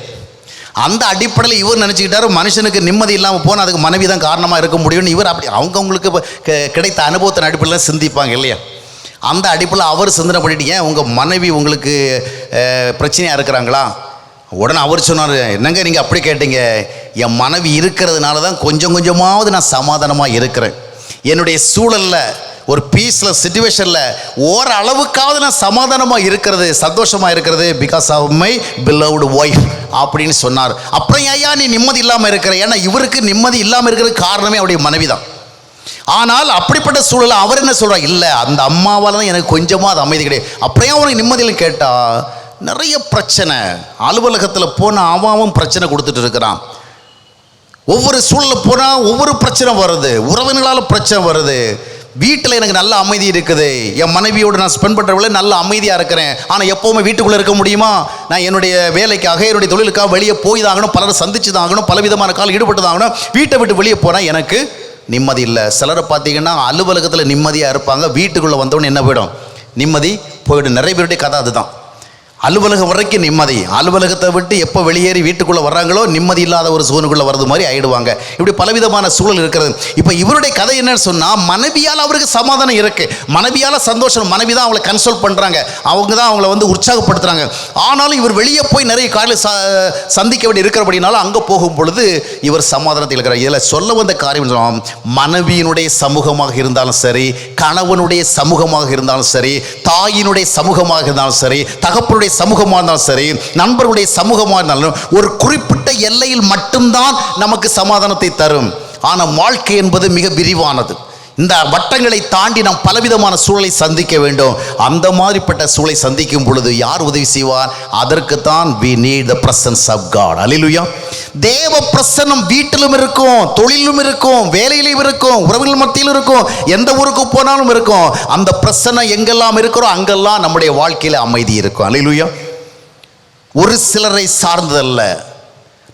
அந்த அடிப்படையில் இவர் நினச்சிக்கிட்டாரு, மனுஷனுக்கு நிம்மதி இல்லாமல் போனால் அதுக்கு மனைவி தான் காரணமாக இருக்க முடியும்னு. இவர் அப்படி அவங்கவுங்களுக்கு கிடைத்த அனுபவத்தின் அடிப்படையில் சிந்திப்பாங்க இல்லையா? அந்த அடிப்பில் அவர் சிந்தனை பண்ணிட்டு, ஏன் உங்கள் மனைவி உங்களுக்கு பிரச்சனையாக இருக்கிறாங்களா? உடனே அவர் சொன்னார், என்னங்க நீங்கள் அப்படி கேட்டீங்க, என் மனைவி இருக்கிறதுனால தான் கொஞ்சம் கொஞ்சமாவது நான் சமாதானமாக இருக்கிறேன். என்னுடைய சூழலில் ஒரு பீஸ்லெஸ் சிச்சுவேஷனில் ஓரளவுக்காவது நான் சமாதானமாக இருக்கிறது, சந்தோஷமாக இருக்கிறது, because of my beloved wife அப்படின்னு சொன்னார். அப்புறம் ஐயா நீ நிம்மதி இல்லாமல் இருக்கிற? ஏன்னா இவருக்கு நிம்மதி இல்லாமல் இருக்கிறது காரணமே அவருடைய மனைவி தான். ஆனால் அப்படிப்பட்ட சூழலில் அவர் என்ன சொல்கிறார், இல்லை அந்த அம்மாவால் தான் எனக்கு கொஞ்சமாக அது அமைதி கிடையாது. அப்புறம் அவனுக்கு நிம்மதியில் கேட்டால் நிறைய பிரச்சனை. அலுவலகத்தில் போனால் அவன் பிரச்சனை கொடுத்துட்டு இருக்கிறான். ஒவ்வொரு சூழலில் போனால் ஒவ்வொரு பிரச்சனை வருது, உறவினர்களால் பிரச்சனை வருது. வீட்டில் எனக்கு நல்ல அமைதி இருக்குது, என் மனைவியோடு நான் ஸ்பெண்ட் பண்ணுறவங்கள நல்ல அமைதியாக இருக்கிறேன். ஆனால் எப்போவுமே வீட்டுக்குள்ளே இருக்க முடியுமா? நான் என்னுடைய வேலைக்காக என்னுடைய தொழிலுக்காக வெளியே போய் தான் ஆகணும், பலரை சந்திச்சு தான் ஆகணும், பலவிதமான கால் ஈடுபட்டு தான் ஆகணும். வீட்டை விட்டு வெளியே போனால் எனக்கு நிம்மதி இல்லை. சிலரை பார்த்தீங்கன்னா அலுவலகத்தில் நிம்மதியாக இருப்பாங்க, வீட்டுக்குள்ளே வந்தவொடனே என்ன போயிடும், நிம்மதி போயிடும். நிறைய பேருடைய கதை அதுதான். அலுவலகம் வரைக்கும் நிம்மதி, அலுவலகத்தை விட்டு எப்போ வெளியேறி வீட்டுக்குள்ளே வர்றாங்களோ நிம்மதி இல்லாத ஒரு சூழ்நிலை வர்றது மாதிரி ஆயிடுவாங்க. இப்படி பலவிதமான சூழல் இருக்கிறது. இப்போ இவருடைய கதை என்னன்னு சொன்னால், மனைவியால் அவருக்கு சமாதானம் இருக்குது, மனைவியால் சந்தோஷம், மனைவி தான் அவங்களை கன்சோல் பண்ணுறாங்க, அவங்க தான் அவங்கள உற்சாகப்படுத்துகிறாங்க. ஆனாலும் இவர் வெளியே போய் நிறைய காலையில் சந்திக்க வேண்டி இருக்கிறபடினாலும் அங்கே போகும் பொழுது இவர் சமாதானத்தில் இருக்கிறார். இதில் சொல்ல வந்த காரியம், மனைவியினுடைய சமூகமாக இருந்தாலும் சரி, கணவனுடைய சமூகமாக இருந்தாலும் சரி, தாயினுடைய சமூகமாக இருந்தாலும் சரி, தகப்பனுடைய சமூகமாக இருந்தாலும் சரி, நண்பர்களுடைய சமூகமாக இருந்தாலும் ஒரு குறிப்பிட்ட எல்லையில் மட்டும்தான் நமக்கு சமாதானத்தை தரும். ஆனால் வாழ்க்கை என்பது மிக விரிவானது. இந்த வட்டங்களை தாண்டி நாம் பலவிதமான சூழலை சந்திக்க வேண்டும். அந்த மாதிரிப்பட்ட சூழலை சந்திக்கும் பொழுது யார் உதவி செய்வார்? அதற்கு தான் we need the presence of God. அல்லேலூயா. தேவ பிரசன்னம் வீட்டிலும் இருக்கும், தொழிலும் இருக்கும், வேலையிலும் இருக்கும், உறவுகள் மத்தியிலும் இருக்கும், எந்த ஊருக்கு போனாலும் இருக்கும். அந்த பிரசன்னம் எங்கெல்லாம் இருக்கிறோம் அங்கெல்லாம் நம்முடைய வாழ்க்கையில் அமைதி இருக்கும். அல்லேலூயா. ஒரு சிலரை சார்ந்ததல்ல.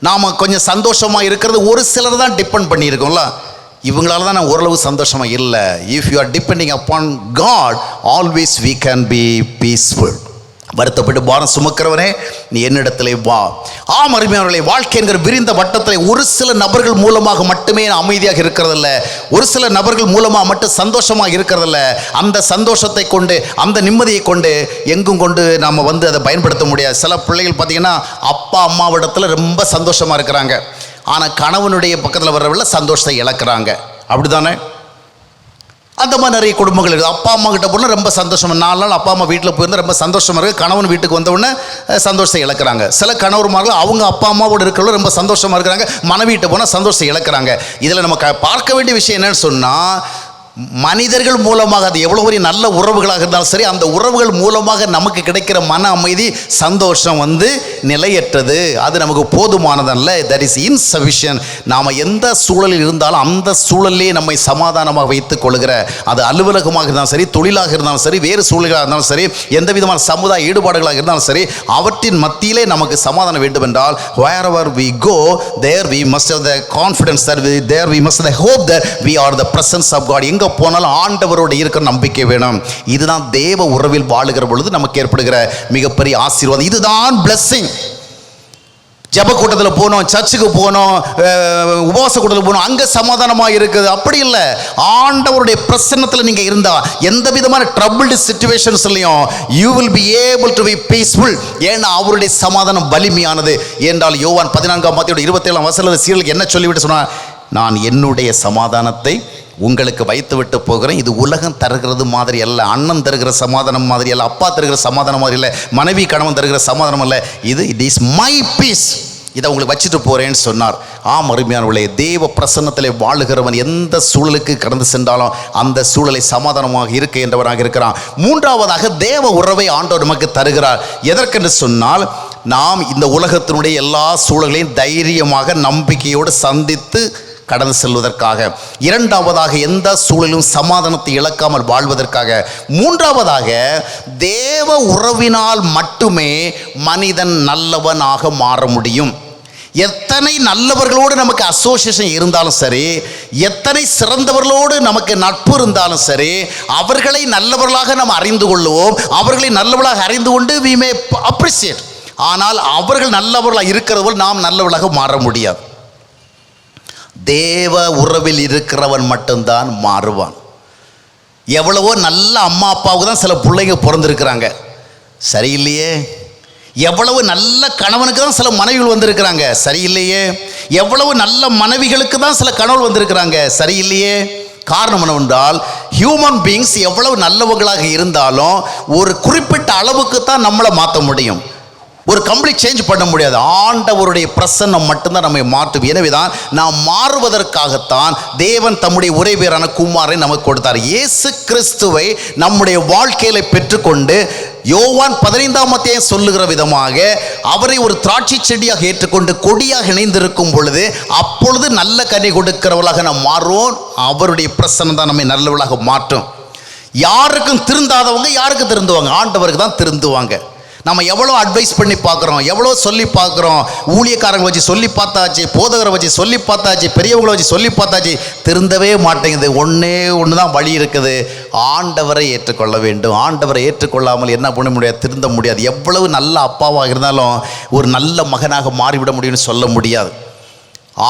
நாம் கொஞ்சம் சந்தோஷமாக இருக்கிறது ஒரு சிலர் தான் டிபெண்ட் பண்ணியிருக்கோம்ல, இவங்களால தான் நான் ஓரளவு சந்தோஷமாக இல்லை. If you are depending upon God, always we can be peaceful. வருத்தப்பட்டு பாரம் சுமக்கிறவனே நீ என்னிடத்திலே வா. ஆம் அருமையானவர்களே, வாழ்க்கை என்கிற விரிந்த வட்டத்தில் ஒரு சில நபர்கள் மூலமாக மட்டுமே அமைதியாக இருக்கிறதில்ல, ஒரு சில நபர்கள் மூலமாக மட்டும் சந்தோஷமாக இருக்கிறதில்ல. அந்த சந்தோஷத்தை கொண்டு, அந்த நிம்மதியை கொண்டு எங்கும் கொண்டு நாம் அதை பயன்படுத்த முடியாது. சில பிள்ளைகள் பார்த்திங்கன்னா அப்பா அம்மாவிடத்தில் ரொம்ப சந்தோஷமாக இருக்கிறாங்க, ஆனால் கணவனுடைய பக்கத்தில் வர்றவங்கள சந்தோஷத்தை இழக்கிறாங்க. அப்படி தானே? அந்த மாதிரி நிறைய குடும்பங்கள் இருக்குது. அப்பா அம்மா கிட்ட போனால் ரொம்ப சந்தோஷம், 4 நாள் அப்பா அம்மா வீட்டில் போயிருந்தால் ரொம்ப சந்தோஷமாக இருக்குது, கணவன் வீட்டுக்கு வந்தவுடனே சந்தோஷத்தை இழக்கிறாங்க. சில கணவர்மார்கள் அவங்க அப்பா அம்மாவோடு இருக்கிறவங்க ரொம்ப சந்தோஷமாக இருக்கிறாங்க, மனைவி வீட்டை போனால் சந்தோஷத்தை இழக்கிறாங்க. இதில் நம்ம பார்க்க வேண்டிய விஷயம் என்னன்னு சொன்னால், மனிதர்கள் மூலமாக அது எவ்வளோ பெரிய நல்ல உறவுகளாக இருந்தாலும் சரி, அந்த உறவுகள் மூலமாக நமக்கு கிடைக்கிற மன அமைதி, சந்தோஷம் நிலையற்றது, அது நமக்கு போதுமானதல்ல. That is insufficient. நாம் எந்த சூழலில் இருந்தாலும் அந்த சூழலே நம்மை சமாதானமாக வைத்துக் கொள்கிற, அது அலுவலகமாக இருந்தாலும் சரி, தொழிலாக இருந்தாலும் சரி, வேறு சூழல்களாக இருந்தாலும் சரி, எந்த விதமான சமுதாய ஈடுபாடுகளாக இருந்தாலும் சரி, அவற்றின் மத்தியிலே நமக்கு சமாதானம் வேண்டும் என்றால், wherever we go, there we must have the confidence that there we must have the hope that we are the presence of God. எங்க போனாலும் ஆண்டவரோடு இருக்கிற நம்பிக்கை வேணும். இதுதான் தேவ உறவில் வாழுகிற பொழுது நமக்கு ஏற்படுகிற மிகப்பெரிய ஆசீர்வாதம். இதுதான் blessing. ஜப கூட்டத்தில் போனோம், சர்ச்சுக்கு போனோம், உபவாச கூட்டத்தில் போனோம், அங்கே சமாதானமாக இருக்குது, அப்படி இல்லை. ஆண்டவருடைய பிரசன்னத்தில் நீங்கள் இருந்தால் எந்த விதமான ட்ரபிள்டு சிச்சுவேஷன்ஸ்லையும் you will be able to be peaceful. ஏன்னா அவருடைய சமாதானம் வலிமையானது. என்றால் யோவான் 14:27 சீரலுக்கு என்ன சொல்லிவிட்டு சொன்னார்? நான் என்னுடைய சமாதானத்தை உங்களுக்கு வைத்து விட்டு போகிறேன். இது உலகம் தருகிறது மாதிரி அல்ல, அண்ணன் தருகிற சமாதானம் மாதிரி அல்ல, அப்பா தருகிற சமாதானம் மாதிரி இல்லை, மனைவி கணவன் தருகிற சமாதானம் அல்ல. It is my peace. இதை உங்களுக்கு வச்சுட்டு போகிறேன்னு சொன்னார். ஆம் அருமையானவர்களே, தேவ பிரசன்னத்திலே வாழுகிறவன் எந்த சூழலுக்கு கடந்து சென்றாலும் அந்த சூழலை சமாதானமாக இருக்க என்றவராக இருக்கிறான். மூன்றாவதாக தேவ உறவை ஆண்டவர் நமக்கு தருகிறார். எதற்கென்று சொன்னால், நாம் இந்த உலகத்தினுடைய எல்லா சூழலையும் தைரியமாக நம்பிக்கையோடு சந்தித்து கடந்து செல்வதற்காக. இரண்டாவதாக எந்த சூழலும் சமாதானத்தை இழக்காமல் வாழ்வதற்காக. மூன்றாவதாக தேவ உறவினால் மட்டுமே மனிதன் நல்லவனாக மாற முடியும். எத்தனை நல்லவர்களோடு நமக்கு அசோசியேஷன் இருந்தாலும் சரி, எத்தனை சிறந்தவர்களோடு நமக்கு நட்பு இருந்தாலும் சரி, அவர்களை நல்லவர்களாக நாம் அறிந்து கொள்வோம், அவர்களை நல்லவர்களாக அறிந்து கொண்டு we may appreciate. ஆனால் அவர்கள் நல்லவர்களாக இருக்கிறவர்கள் நாம் நல்லவர்களாக மாற முடியாது. தேவ உறவில் இருக்கிறவன் மட்டும்தான் மாறுவான். எவ்வளவோ நல்ல அம்மா அப்பாவுக்கு தான் சில பிள்ளைங்க பிறந்திருக்கிறாங்க, சரியில்லையே. எவ்வளவு நல்ல கணவனுக்கு தான் சில மனைவிகள் வந்திருக்கிறாங்க, சரியில்லையே. எவ்வளவு நல்ல மனைவிகளுக்கு தான் சில கணவன் வந்திருக்கிறாங்க, சரியில்லையே. காரணம் என்னவென்றால், ஹியூமன் பீயிங்ஸ் எவ்வளவு நல்லவங்களாக இருந்தாலும் ஒரு குறிப்பிட்ட அளவுக்கு தான் நம்மளை மாற்ற முடியும், ஒரு கம்ப்ளீட் சேஞ்ச் பண்ண முடியாது. ஆண்டவருடைய பிரசன்னம் மட்டும்தான் நம்மை மாற்றும். எனவேதான் நாம் மாறுவதற்காகத்தான் தேவன் தம்முடைய ஒரே பேரான குமாரை நமக்கு கொடுத்தார். இயேசு கிறிஸ்துவை நம்முடைய வாழ்க்கையில பெற்றுக்கொண்டு யோவான் 15ஆம் அத்தியாயம் சொல்லுகிற விதமாக அவரை ஒரு திராட்சை செடியாக ஏற்றுக்கொண்டு கொடியாக இணைந்திருக்கும் பொழுது அப்பொழுது நல்ல கனி கொடுக்கிறவர்களாக நாம் மாறுவோம். அவருடைய பிரசன்னம் தான் நம்மை நல்லவர்களாக மாற்றும். யாருக்கும் திருந்தாதவங்க யாருக்கு திருந்துவாங்க? ஆண்டவருக்கு தான் திருந்துவாங்க. நம்ம எவ்வளோ அட்வைஸ் பண்ணி பார்க்குறோம், எவ்வளோ சொல்லி பார்க்குறோம், ஊழியக்காரங்களை வச்சு சொல்லி பார்த்தாச்சு, போதகரை வச்சு சொல்லி பார்த்தாச்சு, பெரியவங்களை வச்சு சொல்லி பார்த்தாச்சு, திருந்தவே மாட்டேங்குது. ஒன்றே ஒன்று தான் வழி இருக்குது, ஆண்டவரை ஏற்றுக்கொள்ள வேண்டும். ஆண்டவரை ஏற்றுக்கொள்ளாமல் என்ன பண்ண முடியாது, திருந்த முடியாது. எவ்வளவு நல்ல அப்பாவாக இருந்தாலும் ஒரு நல்ல மகனாக மாறிவிட முடியும்னு சொல்ல முடியாது.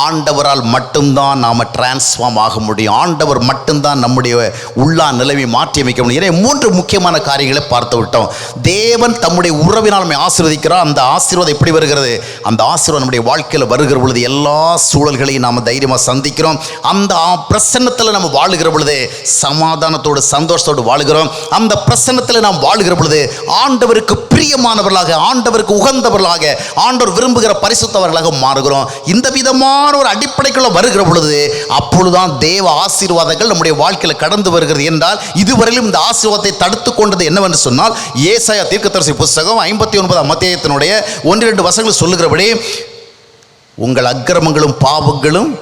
ஆண்டவரால் மட்டும்தான் நாம் டிரான்ஸ்ஃபார்ம் ஆக முடியும். ஆண்டவர் மட்டும்தான் நம்முடைய உள்ளா நிலைமை மாற்றி அமைக்க முடியும். எனவே 3 முக்கியமான காரியங்களை பார்த்து விட்டோம். தேவன் தம்முடைய உறவினால் நம்மை ஆசீர்வதிக்கிறார். அந்த ஆசீர்வாதம் எப்படி வருகிறது? அந்த ஆசீர்வாதம் நம்முடைய வாழ்க்கையில் வருகிற பொழுது எல்லா சூழல்களையும் நாம் தைரியமாக சந்திக்கிறோம். அந்த பிரசன்னத்தில் நம்ம வாழுகிற பொழுது சமாதானத்தோடு சந்தோஷத்தோடு வாழுகிறோம். அந்த பிரசன்னத்தில் நாம் வாழுகிற பொழுது ஆண்டவருக்கு பிரியமானவர்களாக, ஆண்டவருக்கு உகந்தவர்களாக, ஆண்டவர் விரும்புகிற பரிசுத்தவர்களாக மாறுகிறோம். இந்த விதமாக ஒரு அடிப்படைக்குள்ள வருகிற பொழுது அப்பொழுதுதான் தேவ ஆசீர்வாதங்கள் நம்முடைய வாழ்க்கையில் கடந்து வருகிறது. என்றால் இதுவரையிலும் இந்த ஆசீர்வாதத்தை தடுத்து கொண்டது என்னவென்று சொன்னால், ஏசாயா தீர்க்கதரிசி புத்தகம் 59ஆம் அத்தியாயத்தினுடைய 1-2 வசனங்கள் சொல்லுகிறபடி, உங்கள் அக்கிரமங்களும் பாவங்களும்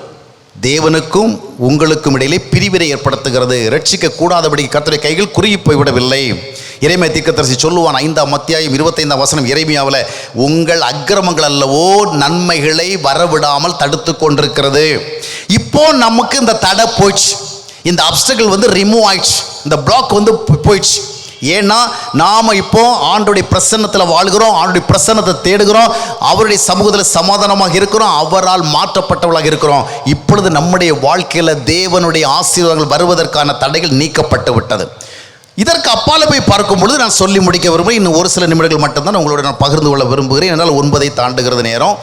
தேவனுக்கும் உங்களுக்கும் இடையிலே பிரிவினை ஏற்படுத்துகிறது, ரட்சிக்க கூடாதபடி கர்த்தருடைய கைகள் குறுகி போய்விடவில்லை. எரேமியா தீர்க்கதரிசி சொல்லுவான் 5ஆம் அத்தியாயம் 25ஆம் வசனம் எரேமியாவில், உங்கள் அக்கிரமங்கள் அல்லவோ நன்மைகளை வரவிடாமல் தடுத்து கொண்டிருக்கிறது. இப்போ நமக்கு இந்த தடை போயிடுச்சு, இந்த அப்டக்கிள் ரிமூவ் ஆயிடுச்சு, இந்த பிளாக் போயிடுச்சு. ஏன்னா நாம் இப்போ ஆண்டோடைய பிரசன்னத்தில் வாழ்கிறோம், ஆண்டோடைய பிரசன்னத்தை தேடுகிறோம், அவருடைய சமூகத்தில் சமாதானமாக இருக்கிறோம், அவரால் மாற்றப்பட்டவர்களாக இருக்கிறோம். இப்பொழுது நம்முடைய வாழ்க்கையில் தேவனுடைய ஆசீர்வாதங்கள் வருவதற்கான தடைகள் நீக்கப்பட்டு விட்டது. இதற்கு அப்பால போய் பார்க்கும் பொழுது நான் சொல்லி முடிக்க விரும்புகிறேன். இன்னும் ஒரு சில நிமிடங்கள் மட்டும்தான் உங்களோட நான் பகிர்ந்து கொள்ள விரும்புகிறேன். என்னால் 9 தாண்டுகிறது நேரம்.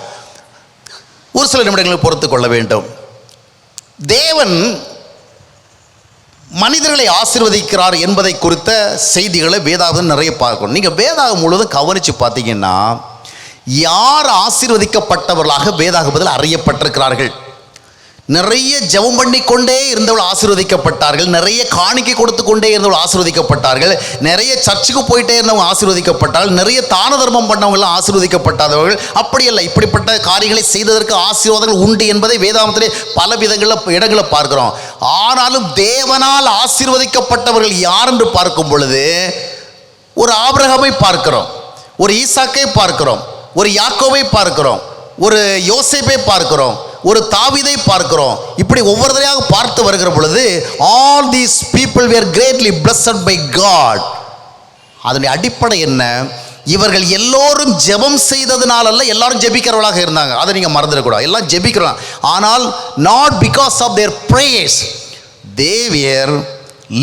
ஒரு சில நிமிடங்களை பொறுத்து கொள்ள வேண்டும். தேவன் மனிதர்களை ஆசீர்வதிக்கிறார் என்பதை குறித்த செய்திகளை வேதாகம் நிறைய பார்க்கணும். நீங்கள் வேதாகம் முழுவதும் கவனித்து பார்த்தீங்கன்னா, யார் ஆசீர்வதிக்கப்பட்டவர்களாக வேதாகமத்தில் அறியப்பட்டிருக்கிறார்கள்? நிறைய ஜெபம் பண்ணி கொண்டே இருந்தவர்கள் ஆசீர்வதிக்கப்பட்டார்கள், நிறைய காணிக்கை கொடுத்து கொண்டே இருந்தவர்கள் ஆசீர்வதிக்கப்பட்டார்கள், நிறைய சர்ச்சுக்கு போயிட்டே இருந்தவங்க ஆசீர்வதிக்கப்பட்டார்கள், நிறைய தான தர்மம் பண்ணவங்களாம் ஆசீர்வதிக்கப்பட்டாதவர்கள். அப்படியல்ல, இப்படிப்பட்ட காரியங்களை செய்ததற்கு ஆசீர்வாதங்கள் உண்டு என்பதை வேதாகமத்திலே பல இடங்களில் பார்க்கிறோம். ஆனாலும் தேவனால் ஆசீர்வதிக்கப்பட்டவர்கள் யார் என்று பார்க்கும் பொழுது, ஒரு ஆபிரகாமை பார்க்கிறோம், ஒரு ஈசாக்கை பார்க்கிறோம், ஒரு யாக்கோவை பார்க்கிறோம், ஒரு யோசேப்பை பார்க்கிறோம், ஒரு தாவீதை பார்க்கிறோம். இப்படி ஒவ்வொருத்தரையாக பார்த்து வருகிற பொழுது all these people were greatly blessed by God. அதனுடைய அடிப்படை என்ன? இவர்கள் எல்லோரும் ஜெபம் செய்ததுனால அல்ல, எல்லாரும் ஜெபிக்கிறவர்களாக இருந்தாங்க. அதை நீங்கள் மறந்துடக்கூடாது. எல்லாம் ஜெபிக்கிறாங்க, ஆனால் not because of their prayers, they were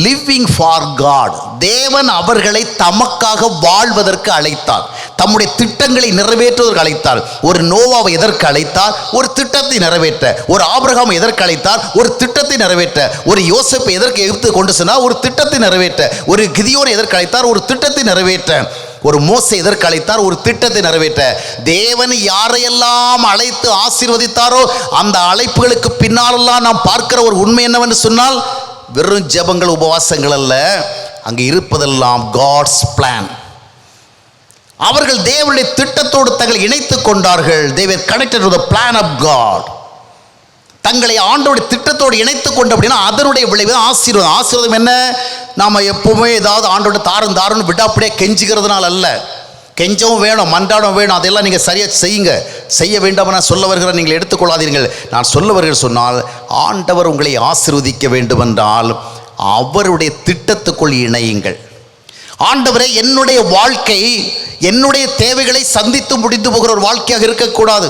living for God. தேவன் அவர்களை தமக்காக வாழ்வதற்கு அழைத்தார், தம்முடைய திட்டங்களை நிறைவேற்றுவதற்கு அழைத்தார். ஒரு நோவாவை எதற்கு அழைத்தார்? ஒரு திட்டத்தை நிறைவேற்ற. ஒரு ஆபிரகாம் எதற்கு அழைத்தார்? ஒரு திட்டத்தை நிறைவேற்ற. ஒரு யோசேப்பை எதற்கு எகிப்து கொண்டு சென்றார்? ஒரு திட்டத்தை நிறைவேற்ற. ஒரு கிதியோனை எதற்கு அழைத்தார்? ஒரு திட்டத்தை நிறைவேற்ற. ஒரு மோசே எதற்கு அழைத்தார்? ஒரு திட்டத்தை நிறைவேற்ற. தேவன் யாரையெல்லாம் அழைத்து ஆசீர்வதித்தாரோ அந்த அழைப்புகளுக்கு பின்னாலெல்லாம் நாம் பார்க்கிற ஒரு உண்மை என்னவென்று சொன்னால், வெறும் ஜெபங்கள் உபவாசங்கள் அல்ல, அங்கே இருப்பதெல்லாம் காட்ஸ் பிளான். அவர்கள் தேவனுடைய திட்டத்தோடு தங்களை இணைத்துக் கொண்டார்கள். they were connected to the plan of God. தங்களை ஆண்டவருடைய திட்டத்தோடு இணைத்துக் கொண்டு அப்படின்னா அதனுடைய விளைவு ஆசீர்வாதம். ஆசீர்வாதம் என்ன? நாம் எப்பவுமே ஏதாவது ஆண்டோட தாரும் விடாப்படியே கெஞ்சுகிறதுனால அல்ல. கெஞ்சவும் வேணும், மன்றாடம் வேணும், அதெல்லாம் நீங்கள் சரியாக செய்யுங்க. செய்ய வேண்டாம் நான் சொல்ல வருகிற நீங்கள் எடுத்துக்கொள்ளாதீர்கள். நான் சொல்ல வருகிற சொன்னால், ஆண்டவர் உங்களை ஆசீர்வதிக்க வேண்டுமென்றால் அவருடைய திட்டத்துக்குள் இணையுங்கள். ஆண்டவரே, என்னுடைய வாழ்க்கை என்னுடைய தேவைகளை சந்தித்து முடிந்து போகிற ஒரு வாழ்க்கையாக இருக்கக்கூடாது.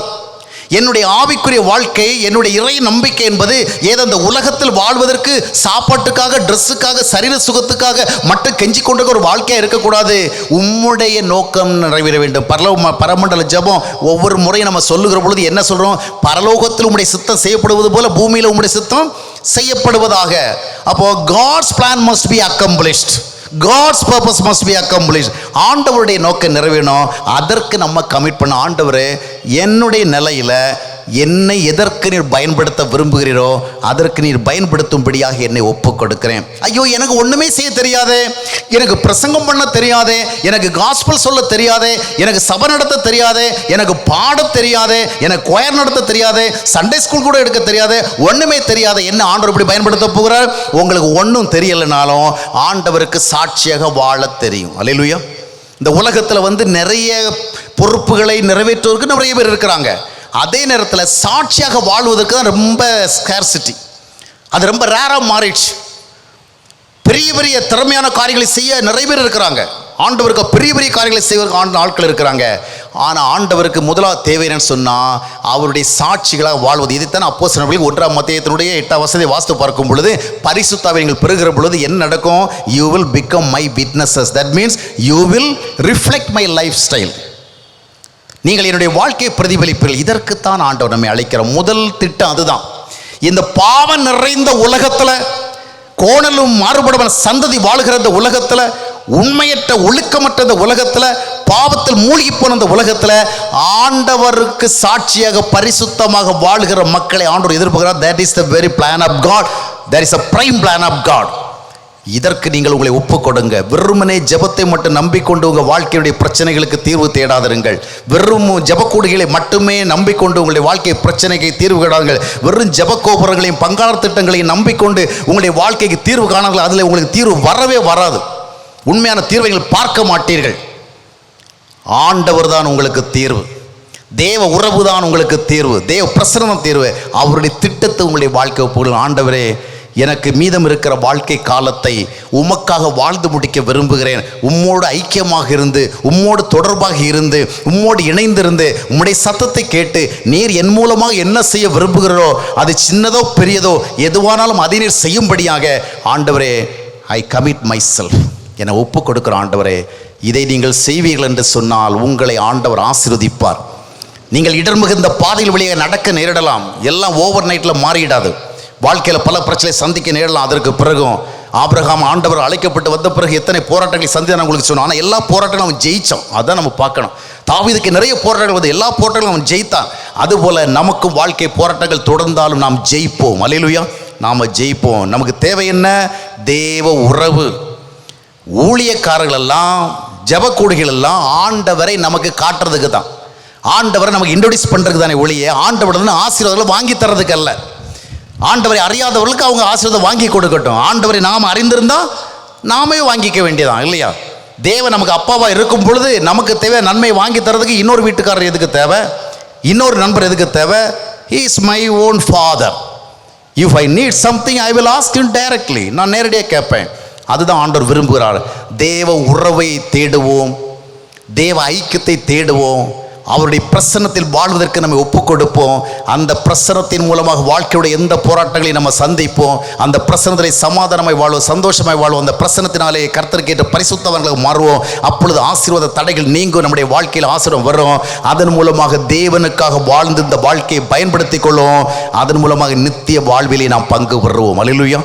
என்னுடைய ஆவிக்குரிய வாழ்க்கை, என்னுடைய இறை நம்பிக்கை என்பது ஏதோ இந்த உலகத்தில் வாழ்வதற்கு சாப்பாட்டுக்காக, ட்ரெஸ்ஸுக்காக, சரீர சுகத்துக்காக மட்டும் கெஞ்சி கொண்டு ஒரு வாழ்க்கையாக இருக்கக்கூடாது. உம்முடைய நோக்கம் நிறைவேற வேண்டும். பரமண்டல ஜெபம் ஒவ்வொரு முறையும் நம்ம சொல்லுகிற பொழுது என்ன சொல்றோம்? பரலோகத்தில் உம்முடைய சித்தம் செய்யப்படுவது போல பூமியில் உம்முடைய சித்தம் செய்யப்படுவதாக. அப்போ God's plan must be accomplished. God's purpose must be accomplished. ஆண்டவருடைய நோக்கம் நிறைவேறணும். அதற்கு நம்ம கமிட் பண்ண, ஆண்டவரே என்னுடைய நிலையில என்னை எதற்கு நீர் பயன்படுத்த விரும்புகிறீரோ அதற்கு நீர் பயன்படுத்தும்படியாக என்னை ஒப்புக் கொடுக்கிறேன். ஐயோ, எனக்கு ஒண்ணுமே செய்ய தெரியாதே, எனக்கு பிரசங்கம் பண்ண தெரியாதே, எனக்கு காஸ்பல் சொல்ல தெரியாதே, எனக்கு சபை நடத்த தெரியாதே, எனக்கு பாட தெரியாதே, எனக்கு கொயர் நடத்த தெரியாதே, சண்டே ஸ்கூல் கூட எடுக்க தெரியாதே, ஒண்ணுமே தெரியாத என்ன ஆண்டவர் இப்படி பயன்படுத்த போகிறார்? உங்களுக்கு ஒன்றும் தெரியலைனாலும் ஆண்டவருக்கு சாட்சியாக வாழ தெரியும். அல்லேலூயா. இந்த உலகத்தில் நிறைய பொறுப்புகளை நிறைவேற்றுவதற்கு நிறைய பேர் இருக்கிறாங்க. அதே நேரத்தில் சாட்சியாக வாழ்வதற்கு தான் ரொம்ப ஸ்கேர்சிட்டி, அது ரொம்ப ரேராக மாறிடுச்சு. பெரிய பெரிய திறமையான காரியங்களை செய்ய நிறைய பேர் இருக்கிறாங்க. ஆண்டவருக்கு பெரிய பெரிய காரியங்களை செய்வதற்கு ஆட்கள் இருக்கிறாங்க. ஆனால் ஆண்டவருக்கு முதலாவது தேவை என்னன்னு சொன்னால் அவருடைய சாட்சிகளாக வாழ்வது. இதைத்தான் அப்போஸ்தலர்கள் 1 மத்தேயுவினுடைய 8 வாஸ்து பார்க்கும் பொழுது, பரிசுத்த ஆவியை நீங்கள் பெறுகிற பொழுது என்ன நடக்கும்? You will become my witnesses. That means you will reflect my life style. நீங்கள் என்னுடைய வாழ்க்கையை பிரதிபலிப்பீர்கள். இதற்குத்தான் ஆண்டவர் நம்மை அழைக்கிற முதல் திட்டம் அதுதான். இந்த பாவம் நிறைந்த உலகத்தில், கோணலும் மாறுபடுமான சந்ததி வாழ்கிற இந்த உலகத்தில், உண்மையற்ற ஒழுக்கமற்ற இந்த உலகத்தில், பாவத்தில் மூழ்கி போன இந்த உலகத்தில் ஆண்டவருக்கு சாட்சியாக பரிசுத்தமாக வாழ்கிற மக்களை ஆண்டவர் எதிர்பார்க்கிறார். that is the very plan of God. that is a prime plan of God. இதற்கு நீங்கள் உங்களை ஒப்புக் கொடுங்க. வெறுமனே ஜெபத்தை மட்டும் நம்பிக்கொண்டு உங்கள் வாழ்க்கையுடைய பிரச்சனைகளுக்கு தீர்வு தேடாதிருங்கள். வெறும் ஜெபக்கூடுகளை மட்டுமே நம்பிக்கொண்டு உங்களுடைய வாழ்க்கை பிரச்சனைக்கு தீர்வு காணாதீர்கள். வெறும் ஜெப கோபுரங்களையும் பங்காளர் திட்டங்களையும் நம்பிக்கொண்டு உங்களுடைய வாழ்க்கைக்கு தீர்வு காணாதீர்கள். அதில் உங்களுக்கு தீர்வு வரவே வராது. உண்மையான தீர்வை நீங்கள் பார்க்க மாட்டீர்கள். ஆண்டவர் தான் உங்களுக்கு தீர்வு. தேவ உறவு தான் உங்களுக்கு தீர்வு. தேவ பிரசன்னம் தீர்வு. அவருடைய திட்டத்தை உங்களுடைய வாழ்க்கை ஒப்புக்கொள்ளுங்கள். ஆண்டவரே, எனக்கு மீதம் இருக்கிற வாழ்க்கை காலத்தை உமக்காக வாழ்ந்து முடிக்க விரும்புகிறேன். உம்மோடு ஐக்கியமாக இருந்து, உம்மோடு தொடர்பாக இருந்து, உம்மோடு இணைந்திருந்து, உம்முடைய சத்தத்தை கேட்டு நீர் என் மூலமாக என்ன செய்ய விரும்புகிறோ அது சின்னதோ பெரியதோ எதுவானாலும் அதை நீர் செய்யும்படியாக ஆண்டவரே ஐ கமிட் மை செல்ஃப். என்னை ஒப்பு கொடுக்கிற ஆண்டவரே, இதை நீங்கள் செய்வீர்கள் என்று சொன்னால் உங்களை ஆண்டவர் ஆசீர்வதிப்பார். நீங்கள் இடர்மிகுந்த பாதையில் வழியாக நடக்க நேரிடலாம். எல்லாம் ஓவர் நைட்டில் மாறிடாது. வாழ்க்கையில் பல பிரச்சனை சந்திக்க நேரலாம். அதற்கு பிறகும் ஆபிரகாம் ஆண்டவர் அழைக்கப்பட்டு வந்த பிறகு எத்தனை போராட்டங்களை சந்தித்து நான் உங்களுக்கு சொன்னோம். ஆனால் எல்லா போராட்டங்களும் அவன் ஜெயித்தான். அதான் நம்ம பார்க்கணும். தாவீதுக்கு நிறைய போராட்டங்கள் வந்து எல்லா போராட்டங்களும் அவன் ஜெயித்தான். அதுபோல் நமக்கும் வாழ்க்கை போராட்டங்கள் தொடர்ந்தாலும் நாம் ஜெயிப்போம். அல்லேலூயா. நாம் ஜெயிப்போம். நமக்கு தேவை என்ன? தேவ உறவு. ஊழியக்காரர்கள் எல்லாம், ஜெபக்கூடுகள் எல்லாம் ஆண்டவரை நமக்கு காட்டுறதுக்கு தான். ஆண்டவரை நமக்கு இன்ட்ரோடியூஸ் பண்ணுறதுக்கு தானே ஒழிய ஆண்டவரிடம் ஆசீர்வாதங்களை வாங்கி தர்றதுக்கு அல்ல. ஆண்டவரை அறியாதவர்களுக்கு அவங்க ஆசீர்வாதம் வாங்கி கொடுக்கட்டும். ஆண்டவரை நாம் அறிந்திருந்தால் நாமே வாங்கிக்க வேண்டியதான், இல்லையா? தேவன் நமக்கு அப்பாவா இருக்கும் பொழுது நமக்கு தேவை நன்மை வாங்கி தரதுக்கு இன்னொரு வீட்டுக்காரர் எதுக்கு தேவை? இன்னொரு நண்பர் எதுக்கு தேவை? He is my own father. If I need something, I will ask him directly. நான் நேரடியாக கேட்பேன். அதுதான் ஆண்டவர் விரும்புகிறார். தேவ உறவை தேடுவோம், தேவ ஐக்கியத்தை தேடுவோம், அவருடைய பிரசன்னத்தில் வாழ்வதற்கு நம்ம ஒப்புக் கொடுப்போம். அந்த பிரசன்னத்தின் மூலமாக வாழ்க்கையோட எந்த போராட்டங்களையும் நம்ம சந்திப்போம். அந்த பிரசன்னத்தில் சமாதானமாய் வாழ்வோம், சந்தோஷமாய் வாழ்வோம். அந்த பிரசன்னத்தினாலே கர்த்தருக்கு ஏற்ற பரிசுத்தவர்களாக மாறுவோம். அப்பொழுது ஆசீர்வாத தடைகள் நீங்கும், நம்முடைய வாழ்க்கையில் ஆசீர்வாதம் வரும். அதன் மூலமாக தேவனுக்காக வாழ்ந்து இந்த வாழ்க்கையை பயன்படுத்தி கொள்வோம். அதன் மூலமாக நித்திய வாழ்விலே நாம் பங்கு பெறுவோம். அல்லேலூயா.